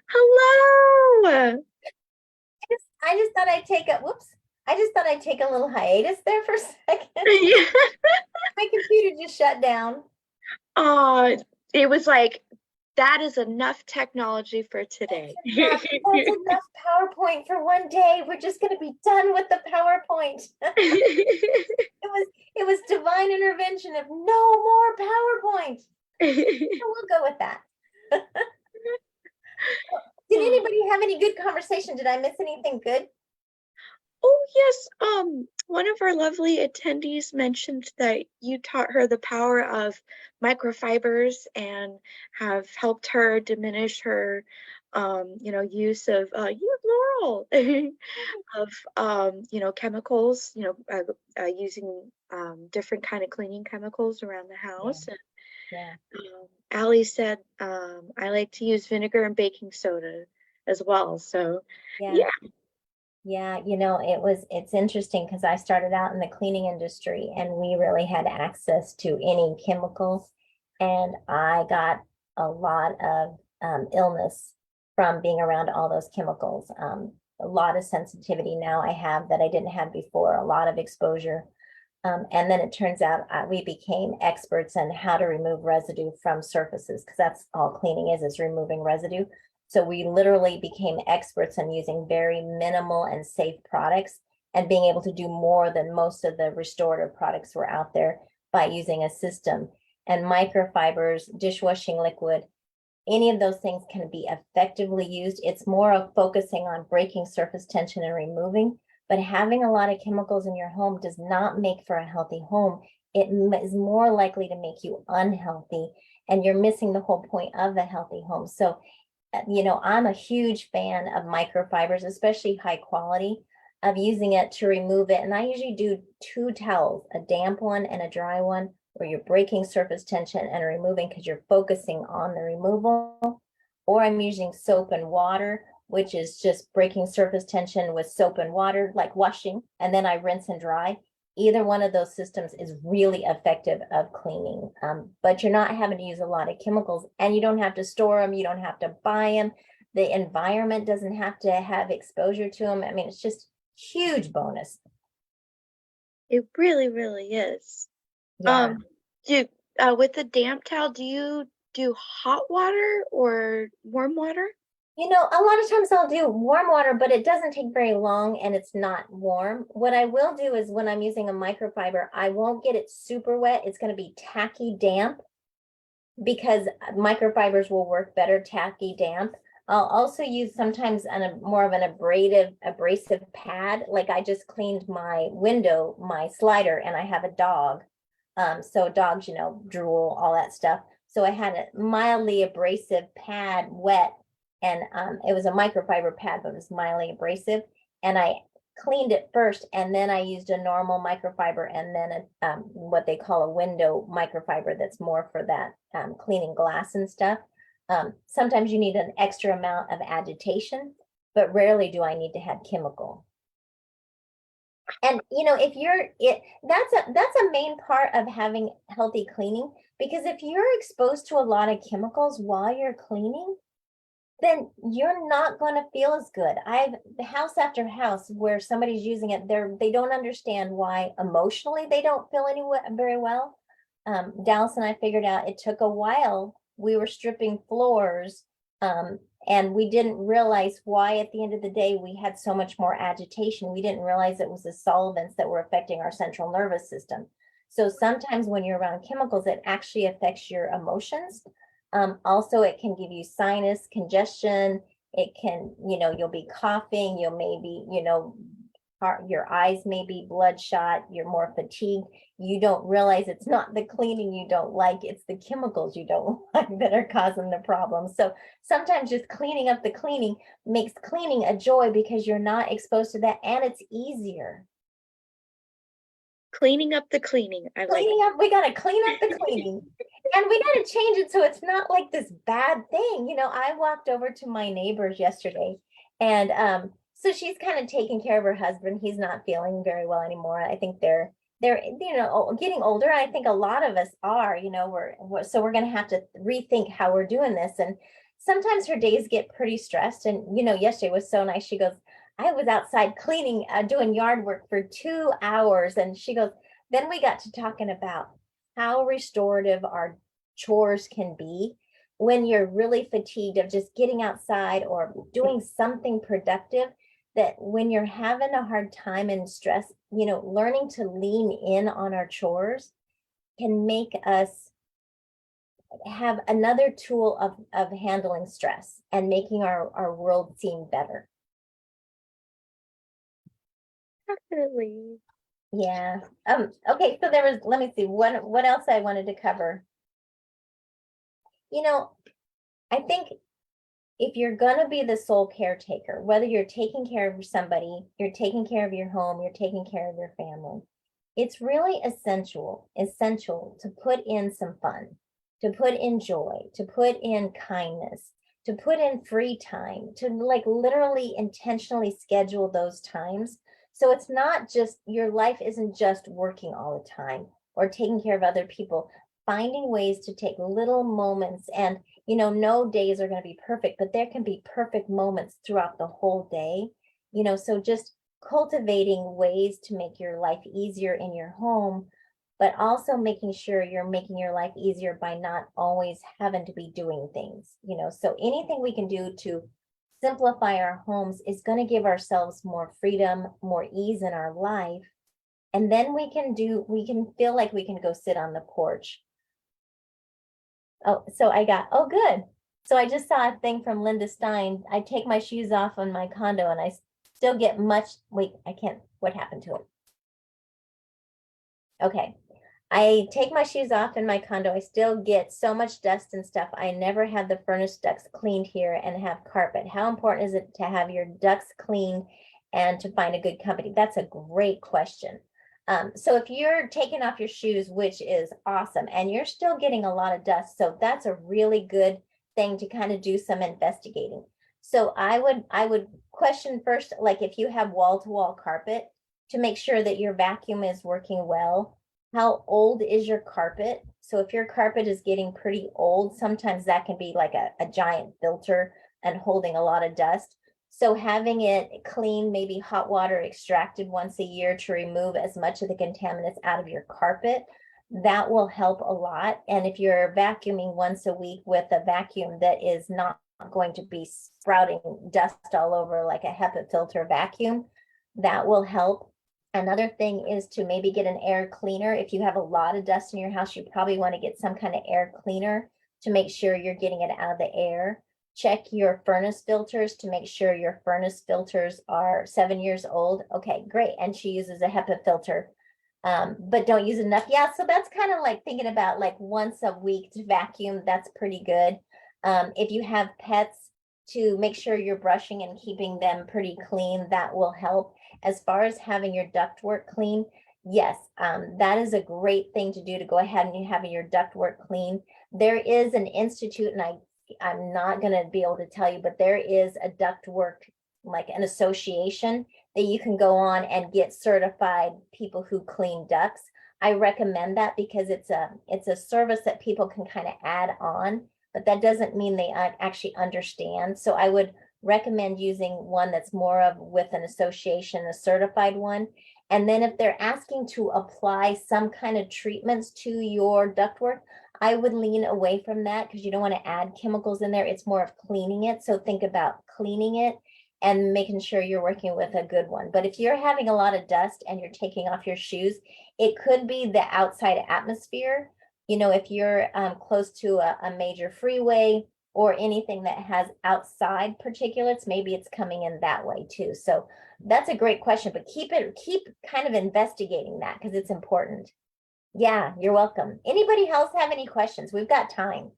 Hello. I just thought I'd take a, whoops. I just thought I'd take a little hiatus there for a second. Yeah. My computer just shut down. It was like, that is enough technology for today. That's enough PowerPoint for one day. We're just going to be done with the PowerPoint. It was divine intervention of no more PowerPoint. We'll go with that. Did anybody have any good conversation? Did I miss anything good? Oh, yes. One of our lovely attendees mentioned that you taught her the power of microfibers and have helped her diminish her, use of, Laurel, of, chemicals, using different kind of cleaning chemicals around the house. Yeah. And Allie said, I like to use vinegar and baking soda as well. So, yeah. Yeah, it's interesting because I started out in the cleaning industry and we really had access to any chemicals. And I got a lot of illness from being around all those chemicals. A lot of sensitivity now I have that I didn't have before, a lot of exposure. And then it turns out we became experts in how to remove residue from surfaces because that's all cleaning is removing residue. So we literally became experts in using very minimal and safe products and being able to do more than most of the restorative products were out there by using a system. And microfibers, dishwashing liquid, any of those things can be effectively used. It's more of focusing on breaking surface tension and removing, but having a lot of chemicals in your home does not make for a healthy home. It is more likely to make you unhealthy, and you're missing the whole point of a healthy home. So I'm a huge fan of microfibers, especially high quality, of using it to remove it. And I usually do 2 towels, a damp one and a dry one, where you're breaking surface tension and removing because you're focusing on the removal. Or I'm using soap and water, which is just breaking surface tension with soap and water, like washing, and then I rinse and dry. Either one of those systems is really effective of cleaning, but you're not having to use a lot of chemicals, and you don't have to store them. You don't have to buy them. The environment doesn't have to have exposure to them. I mean, it's just huge bonus. It really, really is. Yeah. With the damp towel, do you do hot water or warm water? A lot of times I'll do warm water, but it doesn't take very long and it's not warm. What I will do is when I'm using a microfiber, I won't get it super wet. It's going to be tacky damp because microfibers will work better tacky damp. I'll also use sometimes more of an abrasive pad. Like I just cleaned my window, my slider, and I have a dog. So dogs, drool, all that stuff. So I had a mildly abrasive pad wet, and it was a microfiber pad, but it was mildly abrasive. And I cleaned it first, and then I used a normal microfiber, and then what they call a window microfiber that's more for that cleaning glass and stuff. Sometimes you need an extra amount of agitation, but rarely do I need to have chemical. And that's a main part of having healthy cleaning, because if you're exposed to a lot of chemicals while you're cleaning, then you're not going to feel as good. I've house after house where somebody's using it, they don't understand why emotionally they don't feel very well. Dallas and I figured out it took a while. We were stripping floors, and we didn't realize why at the end of the day we had so much more agitation. We didn't realize it was the solvents that were affecting our central nervous system. So sometimes when you're around chemicals, it actually affects your emotions. Also, it can give you sinus congestion. It can, you'll be coughing, you'll maybe, your eyes may be bloodshot, you're more fatigued. You don't realize it's not the cleaning you don't like, it's the chemicals you don't like that are causing the problem. So sometimes just cleaning up the cleaning makes cleaning a joy because you're not exposed to that, and it's easier. Cleaning up the cleaning. I like Cleaning up, we got to clean up the cleaning. And we got to change it so it's not like this bad thing. I walked over to my neighbor's yesterday, and so she's kind of taking care of her husband. He's not feeling very well anymore. I think they're getting older. I think a lot of us are, so we're going to have to rethink how we're doing this. And sometimes her days get pretty stressed. And yesterday was so nice. She goes, I was outside cleaning, doing yard work for 2 hours, and she goes, then we got to talking about how restorative our chores can be when you're really fatigued of just getting outside or doing something productive. That when you're having a hard time and stress, learning to lean in on our chores can make us have another tool of handling stress and making our world seem better. definitely. Yeah. Okay, so let me see, what else I wanted to cover. I think if you're gonna be the sole caretaker, whether you're taking care of somebody, you're taking care of your home, you're taking care of your family, it's really essential to put in some fun, to put in joy, to put in kindness, to put in free time, to like literally intentionally schedule those times. So it's not just, your life isn't just working all the time or taking care of other people, finding ways to take little moments. And no days are going to be perfect, but there can be perfect moments throughout the whole day. So just cultivating ways to make your life easier in your home, but also making sure you're making your life easier by not always having to be doing things. So anything we can do to simplify our homes is going to give ourselves more freedom, more ease in our life. And then we can feel like we can go sit on the porch. Oh, good. So I just saw a thing from Linda Stein. I take my shoes off on my condo and I still get wait, I can't, what happened to it? Okay. I take my shoes off in my condo. I still get so much dust and stuff. I never had the furnace ducts cleaned here and have carpet. How important is it to have your ducts cleaned and to find a good company? That's a great question. So if you're taking off your shoes, which is awesome, and you're still getting a lot of dust, so that's a really good thing to kind of do some investigating. So I would question first, like if you have wall-to-wall carpet, to make sure that your vacuum is working well. How old is your carpet? So if your carpet is getting pretty old, sometimes that can be like a giant filter and holding a lot of dust. So having it clean, maybe hot water extracted once a year to remove as much of the contaminants out of your carpet, that will help a lot. And if you're vacuuming once a week with a vacuum that is not going to be sprouting dust all over like a HEPA filter vacuum, that will help. Another thing is to maybe get an air cleaner. If you have a lot of dust in your house, you probably want to get some kind of air cleaner to make sure you're getting it out of the air. Check your furnace filters to make sure your furnace filters are 7 years old. Okay, great. And she uses a HEPA filter, but don't use enough. Yeah, so that's kind of like thinking about like once a week to vacuum. That's pretty good. If you have pets, to make sure you're brushing and keeping them pretty clean, that will help. As far as having your ductwork clean, yes, that is a great thing to do, to go ahead and having your ductwork clean. There is an institute, and I'm not going to be able to tell you, but there is a ductwork, like an association that you can go on and get certified people who clean ducts. I recommend that because it's a service that people can kind of add on, but that doesn't mean they actually understand. So I would recommend using one that's more of with an association, a certified one. And then if they're asking to apply some kind of treatments to your ductwork, I would lean away from that because you don't want to add chemicals in there. It's more of cleaning it. So think about cleaning it and making sure you're working with a good one. But if you're having a lot of dust and you're taking off your shoes, it could be the outside atmosphere. You know, if you're close to a major freeway or anything that has outside particulates, maybe it's coming in that way too. So that's a great question, but keep kind of investigating that because it's important. Yeah, you're welcome. Anybody else have any questions? We've got time.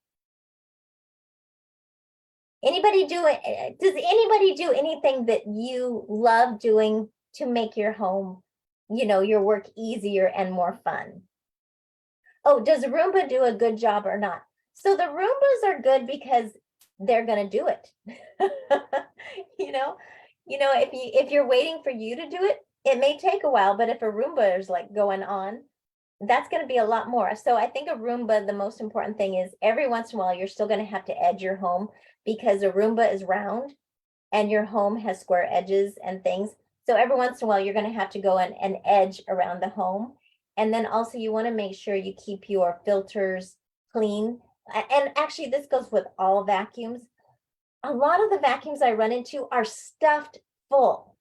Anybody do it? Does anybody do anything that you love doing to make your home, you know, your work easier and more fun? Oh, does Roomba do a good job or not? So the Roombas are good because they're going to do it. you know, if you're waiting for you to do it, it may take a while, but if a Roomba is like going on, that's going to be a lot more. So I think a Roomba, the most important thing is every once in a while, you're still going to have to edge your home because a Roomba is round and your home has square edges and things. So every once in a while, you're going to have to go in and edge around the home. And then also you want to make sure you keep your filters clean. And actually this goes with all vacuums. A lot of the vacuums I run into are stuffed full.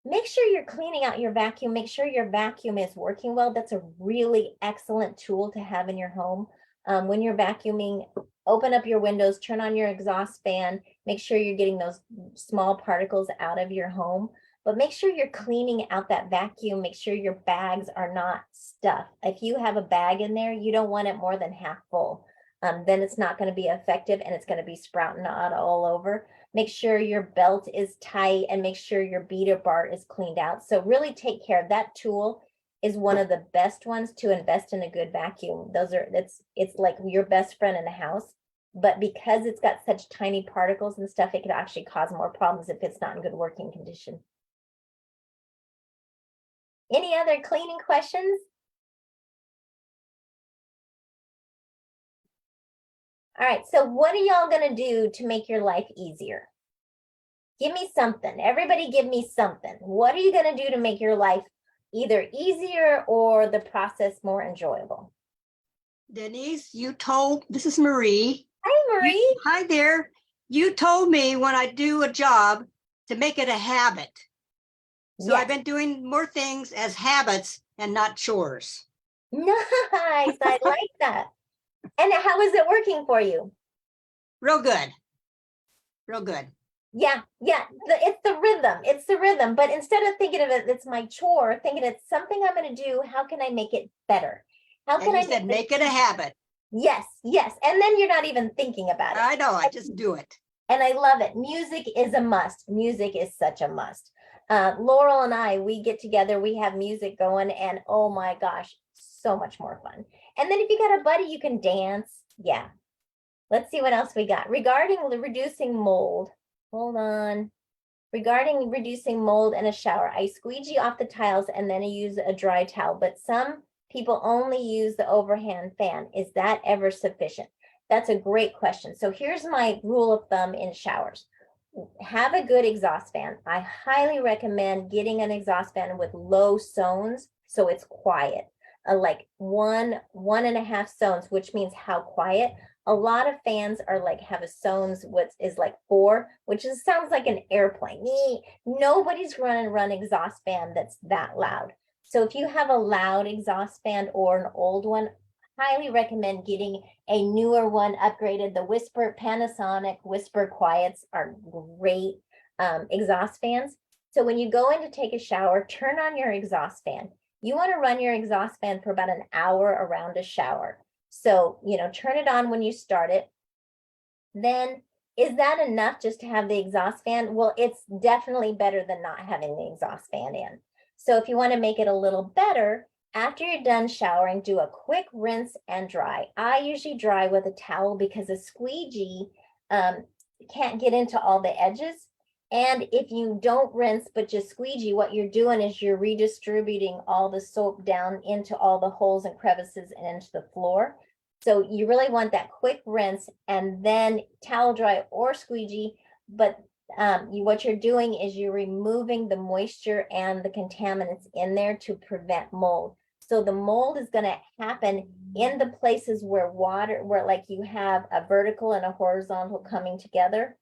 Make sure you're cleaning out your vacuum. Make sure your vacuum is working well. That's a really excellent tool to have in your home. When you're vacuuming, open up your windows, turn on your exhaust fan, make sure you're getting those small particles out of your home, but make sure you're cleaning out that vacuum. Make sure your bags are not stuffed. If you have a bag in there, you don't want it more than half full. Then it's not going to be effective and it's going to be sprouting out all over. Make sure your belt is tight and make sure your beater bar is cleaned out. So really take care of that tool. Is one of the best ones to invest in a good vacuum. It's like your best friend in the house, but because it's got such tiny particles and stuff, it could actually cause more problems if it's not in good working condition. Any other cleaning questions? All right, so what are y'all gonna do to make your life easier? Give me something. Everybody give me something. What are you gonna do to make your life either easier or the process more enjoyable? Denise, this is Marie. Hi, Marie. Hi there. You told me when I do a job to make it a habit. So Yes. I've been doing more things as habits and not chores. Nice. I like that. And how is it working for you? Real good. Real good. Yeah. It's the rhythm. It's the rhythm. But instead of thinking of it, it's my chore, thinking it's something I'm going to do. How can I make it better? How can And I you said make it a habit. Yes. And then you're not even thinking about it. I know, I just do it. And I love it. Music is a must. Music is such a must. Laurel and I, we get together, we have music going, and oh my gosh, so much more fun. And then if you got a buddy, you can dance. Yeah. Let's see what else we got. Regarding reducing mold, hold on. Regarding reducing mold in a shower, I squeegee off the tiles and then I use a dry towel, but some people only use the overhand fan. Is that ever sufficient? That's a great question. So here's my rule of thumb in showers. Have a good exhaust fan. I highly recommend getting an exhaust fan with low zones so it's quiet. Like 1.5 zones, which means how quiet. A lot of fans are like have a zones what is like 4, which sounds like an airplane. Nobody's gonna run exhaust fan that's that loud. So if you have a loud exhaust fan or an old one, highly recommend getting a newer one upgraded. The Panasonic Whisper Quiets are great exhaust fans. So when you go in to take a shower, turn on your exhaust fan. You want to run your exhaust fan for about an hour around a shower. So, turn it on when you start it. Then is that enough just to have the exhaust fan? Well, it's definitely better than not having the exhaust fan in. So if you want to make it a little better, after you're done showering, do a quick rinse and dry. I usually dry with a towel because a squeegee can't get into all the edges. And if you don't rinse, but just squeegee, what you're doing is you're redistributing all the soap down into all the holes and crevices and into the floor. So you really want that quick rinse and then towel dry or squeegee. But what you're doing is you're removing the moisture and the contaminants in there to prevent mold. So the mold is going to happen in the places where like you have a vertical and a horizontal coming together.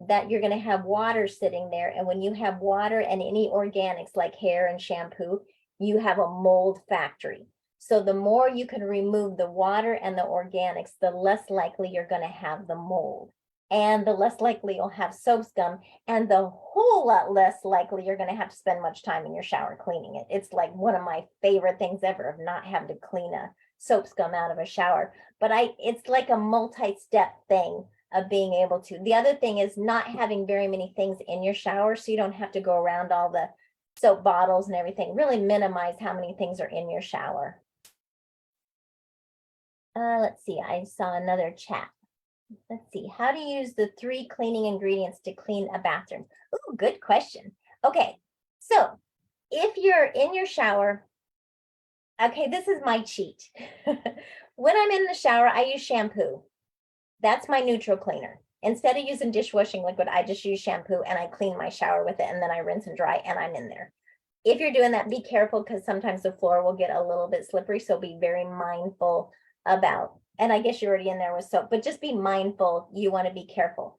that you're going to have water sitting there. And when you have water and any organics like hair and shampoo, you have a mold factory. So the more you can remove the water and the organics, the less likely you're going to have the mold. And the less likely you'll have soap scum, and the whole lot less likely you're going to have to spend much time in your shower cleaning it. It's like one of my favorite things ever, of not having to clean a soap scum out of a shower. But it's like a multi-step thing of being able to. The other thing is not having very many things in your shower, so you don't have to go around all the soap bottles and everything. Really minimize how many things are in your shower. Let's see, I saw another chat. Let's see, how to use the 3 cleaning ingredients to clean a bathroom. Ooh, good question. Okay, so if you're in your shower, okay, this is my cheat. When I'm in the shower, I use shampoo. That's my neutral cleaner. Instead of using dishwashing liquid, I just use shampoo and I clean my shower with it, and then I rinse and dry and I'm in there. If you're doing that, be careful, because sometimes the floor will get a little bit slippery. So be very mindful about, and I guess you're already in there with soap, but just be mindful. You want to be careful.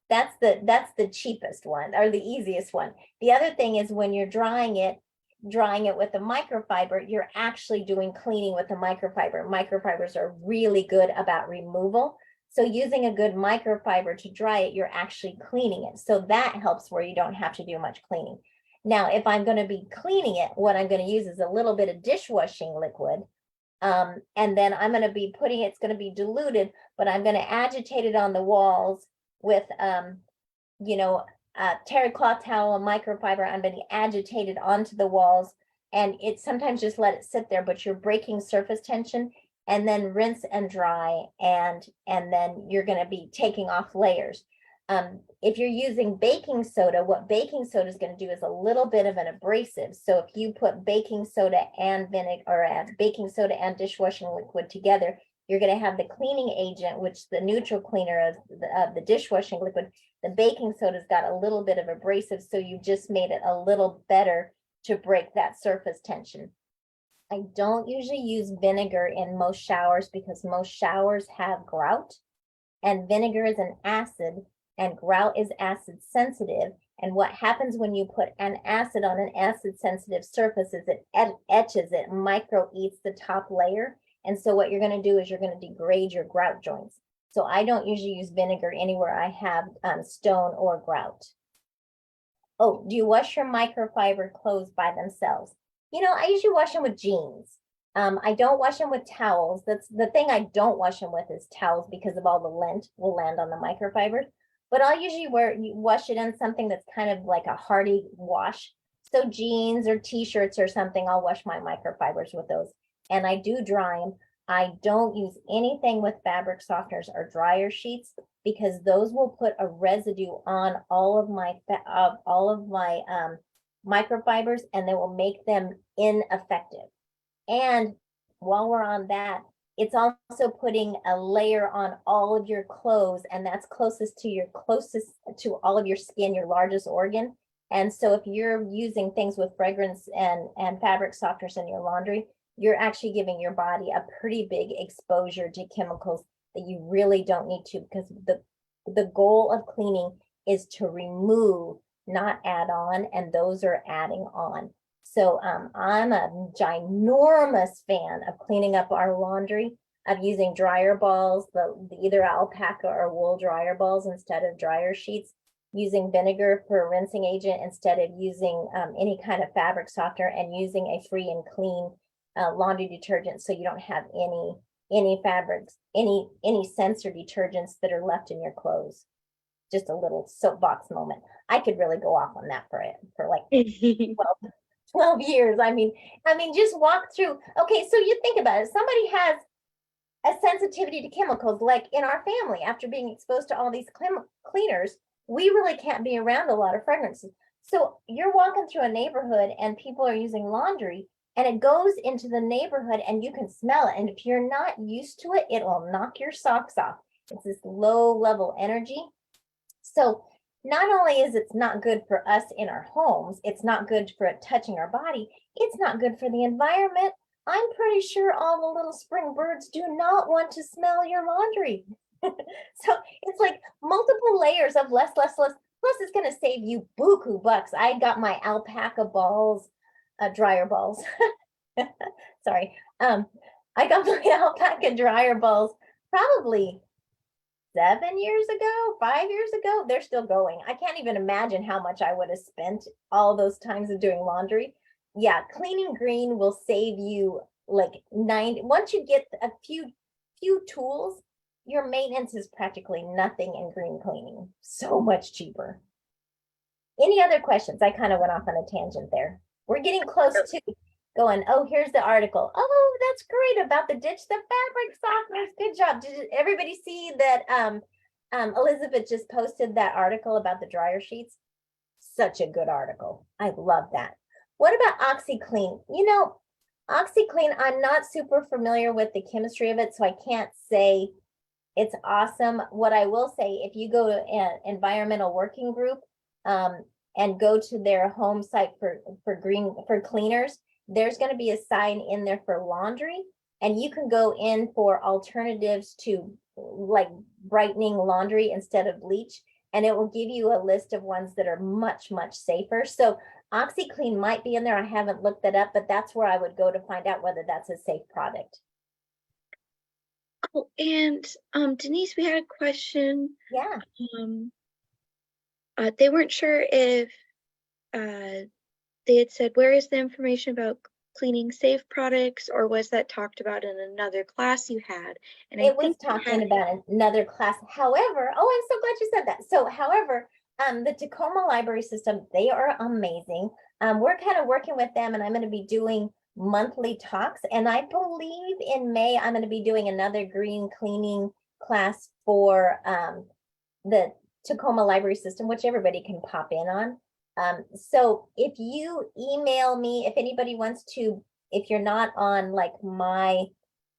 That's the cheapest one, or the easiest one. The other thing is, when you're drying it with the microfiber, you're actually doing cleaning with the microfiber. Microfibers are really good about removal. So using a good microfiber to dry it, you're actually cleaning it. So that helps where you don't have to do much cleaning. Now, if I'm going to be cleaning it, what I'm going to use is a little bit of dishwashing liquid. And then I'm going to be putting, it's going to be diluted, but I'm going to agitate it on the walls with, you know, terry cloth towel and microfiber. I'm going to agitate it onto the walls, and it sometimes just let it sit there, but you're breaking surface tension, and then rinse and dry, and then you're going to be taking off layers. If you're using baking soda, what baking soda is going to do is a little bit of an abrasive. So if you put baking soda and vinegar, or baking soda and dishwashing liquid together, you're going to have the cleaning agent, which the neutral cleaner of the dishwashing liquid. The baking soda's got a little bit of abrasive, so you just made it a little better to break that surface tension. I don't usually use vinegar in most showers, because most showers have grout, and vinegar is an acid, and grout is acid sensitive. And what happens when you put an acid on an acid sensitive surface is it etches it, micro eats the top layer. And so what you're going to do is you're going to degrade your grout joints. So I don't usually use vinegar anywhere I have stone or grout. Oh, do you wash your microfiber clothes by themselves? You know, I usually wash them with jeans. I don't wash them with towels. That's the thing I don't wash them with, is towels, because of all the lint will land on the microfibers. But I'll usually wash it in something that's kind of like a hardy wash. So jeans or t-shirts or something, I'll wash my microfibers with those. And I do dry them. I don't use anything with fabric softeners or dryer sheets, because those will put a residue on all of my microfibers, and they will make them ineffective. And while we're on that, it's also putting a layer on all of your clothes, and that's closest to all of your skin, your largest organ. And so if you're using things with fragrance and fabric softeners in your laundry, you're actually giving your body a pretty big exposure to chemicals that you really don't need to, because the goal of cleaning is to remove, not add on, and those are adding on. So I'm a ginormous fan of cleaning up our laundry, of using dryer balls, the either alpaca or wool dryer balls instead of dryer sheets, using vinegar for a rinsing agent instead of using any kind of fabric softener, and using a free and clean laundry detergent, so you don't have any fabrics, any sensor detergents that are left in your clothes. Just a little soapbox moment. I could really go off on that for like 12 years. I mean, just walk through. Okay, so you think about it. Somebody has a sensitivity to chemicals, like in our family, after being exposed to all these cleaners, we really can't be around a lot of fragrances. So you're walking through a neighborhood and people are using laundry, and it goes into the neighborhood and you can smell it. And if you're not used to it, it will knock your socks off. It's this low level energy. So not only is it not good for us in our homes, it's not good for it touching our body, it's not good for the environment. I'm pretty sure all the little spring birds do not want to smell your laundry. So it's like multiple layers of less, less, less. Plus, it's going to save you buku bucks. I got my alpaca balls, dryer balls. Sorry. I got my alpaca dryer balls probably 7 years ago, 5 years ago. They're still going. I can't even imagine how much I would have spent all those times of doing laundry. Yeah, cleaning green will save you like 90. Once you get a few tools, your maintenance is practically nothing in green cleaning. So much cheaper. Any other questions? I kind of went off on a tangent there. We're getting close to going, oh, here's the article. Oh, that's great about the ditch the fabric softeners. Good job. Did everybody see that Elizabeth just posted that article about the dryer sheets? Such a good article. I love that. What about OxyClean? You know, OxyClean, I'm not super familiar with the chemistry of it, so I can't say it's awesome. What I will say, if you go to an environmental working group and go to their home site for cleaners, there's going to be a sign in there for laundry, and you can go in for alternatives to like brightening laundry instead of bleach, and it will give you a list of ones that are much, much safer. So OxyClean might be in there. I haven't looked that up, but that's where I would go to find out whether that's a safe product. Oh, and Denise, we had a question. Yeah. They weren't sure if they had said, where is the information about cleaning safe products, or was that talked about in another class you had? And it was talking about another class. However, oh, I'm so glad you said that. So, however, the Tacoma Library System, they are amazing. We're kind of working with them, and I'm going to be doing monthly talks. And I believe in May, I'm going to be doing another green cleaning class for the Tacoma Library System, which everybody can pop in on. So if you email me, if anybody wants to, if you're not on like my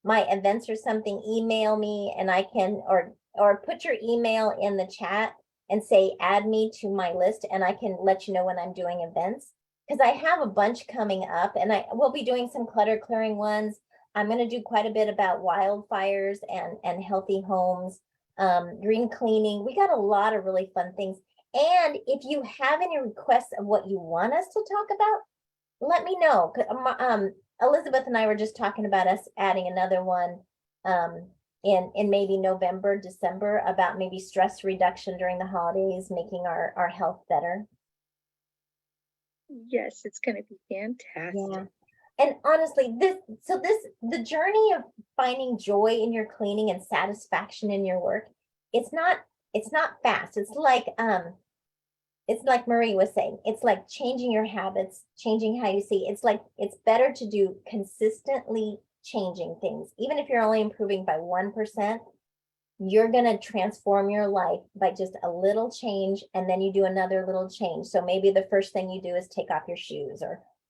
events or something, email me and I can, or put your email in the chat and say, add me to my list, and I can let you know when I'm doing events. Because I have a bunch coming up, and I will be doing some clutter clearing ones. I'm going to do quite a bit about wildfires and healthy homes, green cleaning. We got a lot of really fun things. And if you have any requests of what you want us to talk about, let me know. Elizabeth and I were just talking about us adding another one in maybe November, December, about maybe stress reduction during the holidays, making our health better. Yes, it's going to be fantastic. Yeah. And honestly, the journey of finding joy in your cleaning and satisfaction in your work, it's not fast. It's like Marie was saying, it's like changing your habits, changing how you see. It's like, it's better to do consistently changing things. Even if you're only improving by 1%, you're going to transform your life by just a little change, and then you do another little change. So maybe the first thing you do is take off your shoes,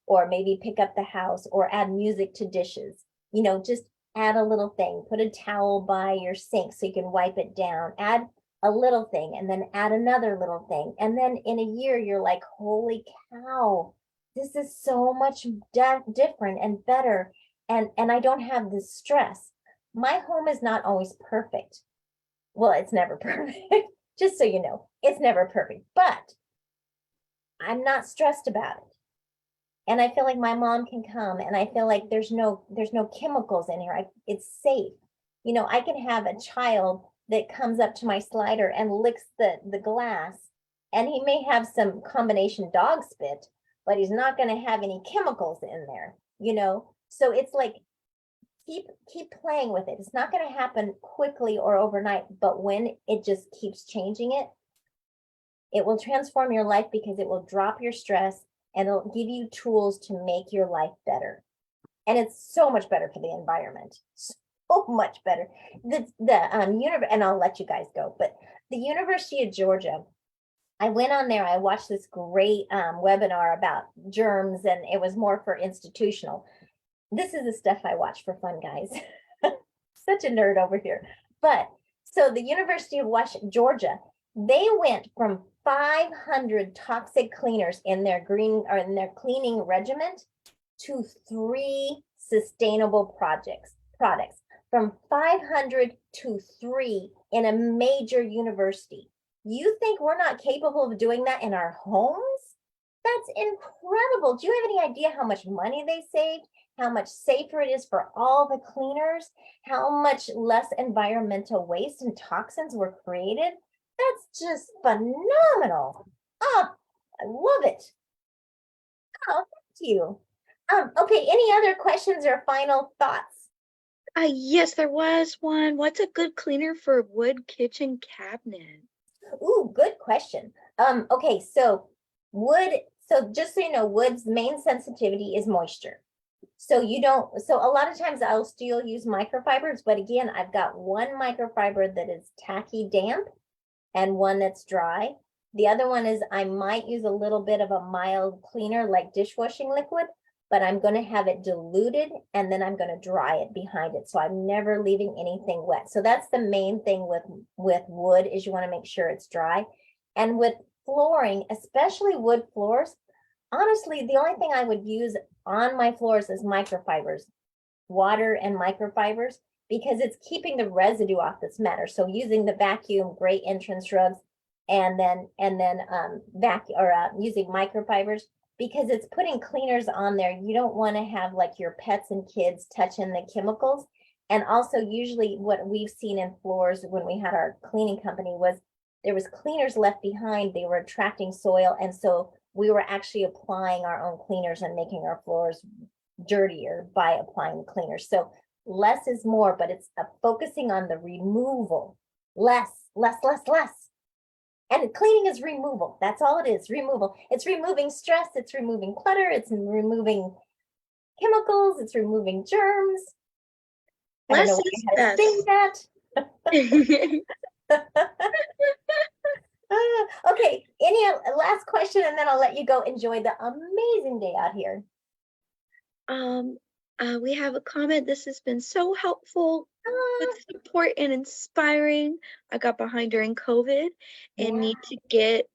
or maybe pick up the house, or add music to dishes. You know, just add a little thing. Put a towel by your sink so you can wipe it down. Add a little thing, and then add another little thing. And then in a year, you're like, holy cow, this is so much different and better. And I don't have this stress. My home is not always perfect. Well, it's never perfect. Just so you know, it's never perfect, but I'm not stressed about it. And I feel like my mom can come, and I feel like there's no chemicals in here. It's safe. You know, I can have a child that comes up to my slider and licks the glass, and he may have some combination dog spit, but he's not going to have any chemicals in there, you know? So it's like, keep playing with it. It's not going to happen quickly or overnight, but when it just keeps changing it, it will transform your life, because it will drop your stress and it'll give you tools to make your life better. And it's so much better for the environment. So much better. And I'll let you guys go, but the University of Georgia, I went on there, I watched this great webinar about germs, and it was more for institutional. This is the stuff I watch for fun, guys. Such a nerd over here. But so the University of Georgia, they went from 500 toxic cleaners in their cleaning regiment to 3 sustainable products. from 500 to 3 in a major university. You think we're not capable of doing that in our homes? That's incredible. Do you have any idea how much money they saved? How much safer it is for all the cleaners? How much less environmental waste and toxins were created? That's just phenomenal. Oh, I love it. Oh, thank you. Okay, any other questions or final thoughts? Yes, there was one. What's a good cleaner for a wood kitchen cabinet? Ooh, good question. Okay, so wood, so just so you know, wood's main sensitivity is moisture. So you don't, so a lot of times I'll still use microfibers, but again, I've got one microfiber that is tacky damp and one that's dry. The other one is I might use a little bit of a mild cleaner like dishwashing liquid, but I'm going to have it diluted and then I'm going to dry it behind it. So I'm never leaving anything wet. So that's the main thing with wood is you want to make sure it's dry. And with flooring, especially wood floors, honestly, the only thing I would use on my floors is microfibers, water and microfibers, because it's keeping the residue off this matter. So using the vacuum, great entrance rugs, and then using microfibers, because it's putting cleaners on there. You don't want to have like your pets and kids touching the chemicals. And also usually what we've seen in floors when we had our cleaning company was there was cleaners left behind. They were attracting soil. And so we were actually applying our own cleaners and making our floors dirtier by applying the cleaners. So less is more, but it's focusing on the removal. Less. And cleaning is removal. That's all it is, removal. It's removing stress, it's removing clutter, it's removing chemicals, it's removing germs. I don't know how to say that. Okay, any last question and then I'll let you go enjoy the amazing day out here. We have a comment. This has been so helpful with support and inspiring. I got behind during COVID and need to get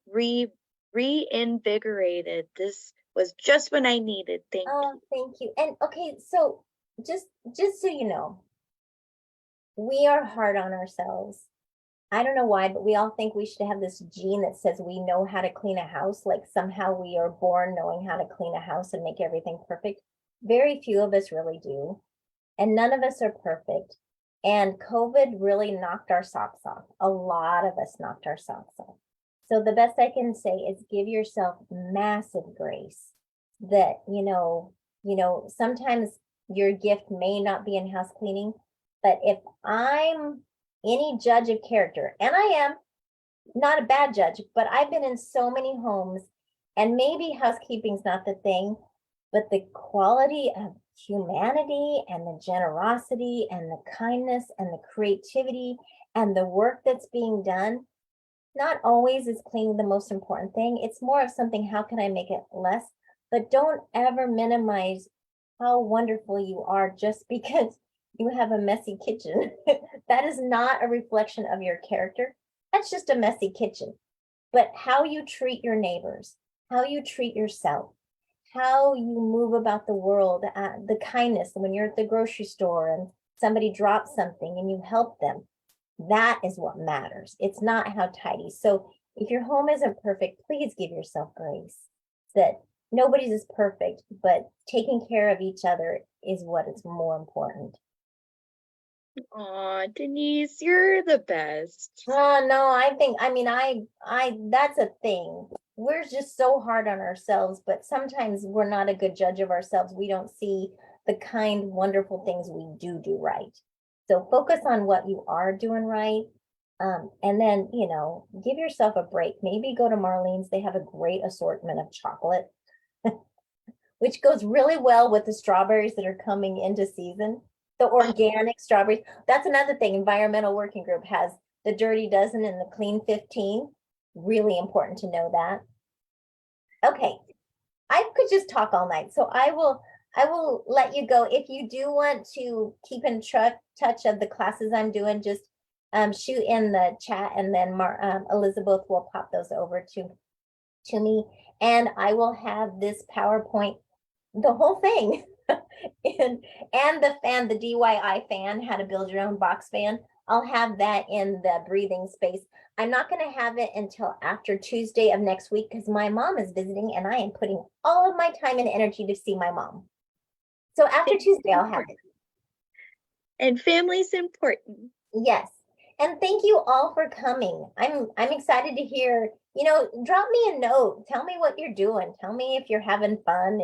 reinvigorated. This was just when I needed. Thank you. Thank you. And okay, so just so you know, we are hard on ourselves. I don't know why, but we all think we should have this gene that says we know how to clean a house, like somehow we are born knowing how to clean a house and make everything perfect. Very few of us really do. And none of us are perfect. And COVID really knocked our socks off. A lot of us knocked our socks off. So the best I can say is give yourself massive grace that, sometimes your gift may not be in house cleaning, but if I'm any judge of character, and I am not a bad judge, but I've been in so many homes and maybe housekeeping's not the thing, but the quality of humanity and the generosity and the kindness and the creativity and the work that's being done, not always is cleaning the most important thing. It's more of something, how can I make it less? But don't ever minimize how wonderful you are just because you have a messy kitchen. That is not a reflection of your character. That's just a messy kitchen. But how you treat your neighbors, how you treat yourself, how you move about the world, the kindness when you're at the grocery store and somebody drops something and you help them, that is what matters. It's not how tidy. So if your home isn't perfect, please give yourself grace. That nobody's is perfect, but taking care of each other is what is more important. Aw, Denise, you're the best. Oh no, I that's a thing. We're just so hard on ourselves, but sometimes we're not a good judge of ourselves. We don't see the kind, wonderful things we do right. So focus on what you are doing right. And then, give yourself a break. Maybe go to Marlene's. They have a great assortment of chocolate, which goes really well with the strawberries that are coming into season. The organic strawberries. That's another thing. Environmental Working Group has the Dirty Dozen and the Clean 15. Really important to know that. Okay, I could just talk all night, so I will let you go. If you do want to keep in touch of the classes I'm doing, just shoot in the chat, and then Elizabeth will pop those over to me, and I will have this PowerPoint, the whole thing and the fan, the DIY fan, how to build your own box fan. I'll have that in the breathing space. I'm not going to have it until after Tuesday of next week because my mom is visiting and I am putting all of my time and energy to see my mom. So after Tuesday, I'll have it. And family's important. Yes. And thank you all for coming. I'm excited to hear, drop me a note. Tell me what you're doing. Tell me if you're having fun.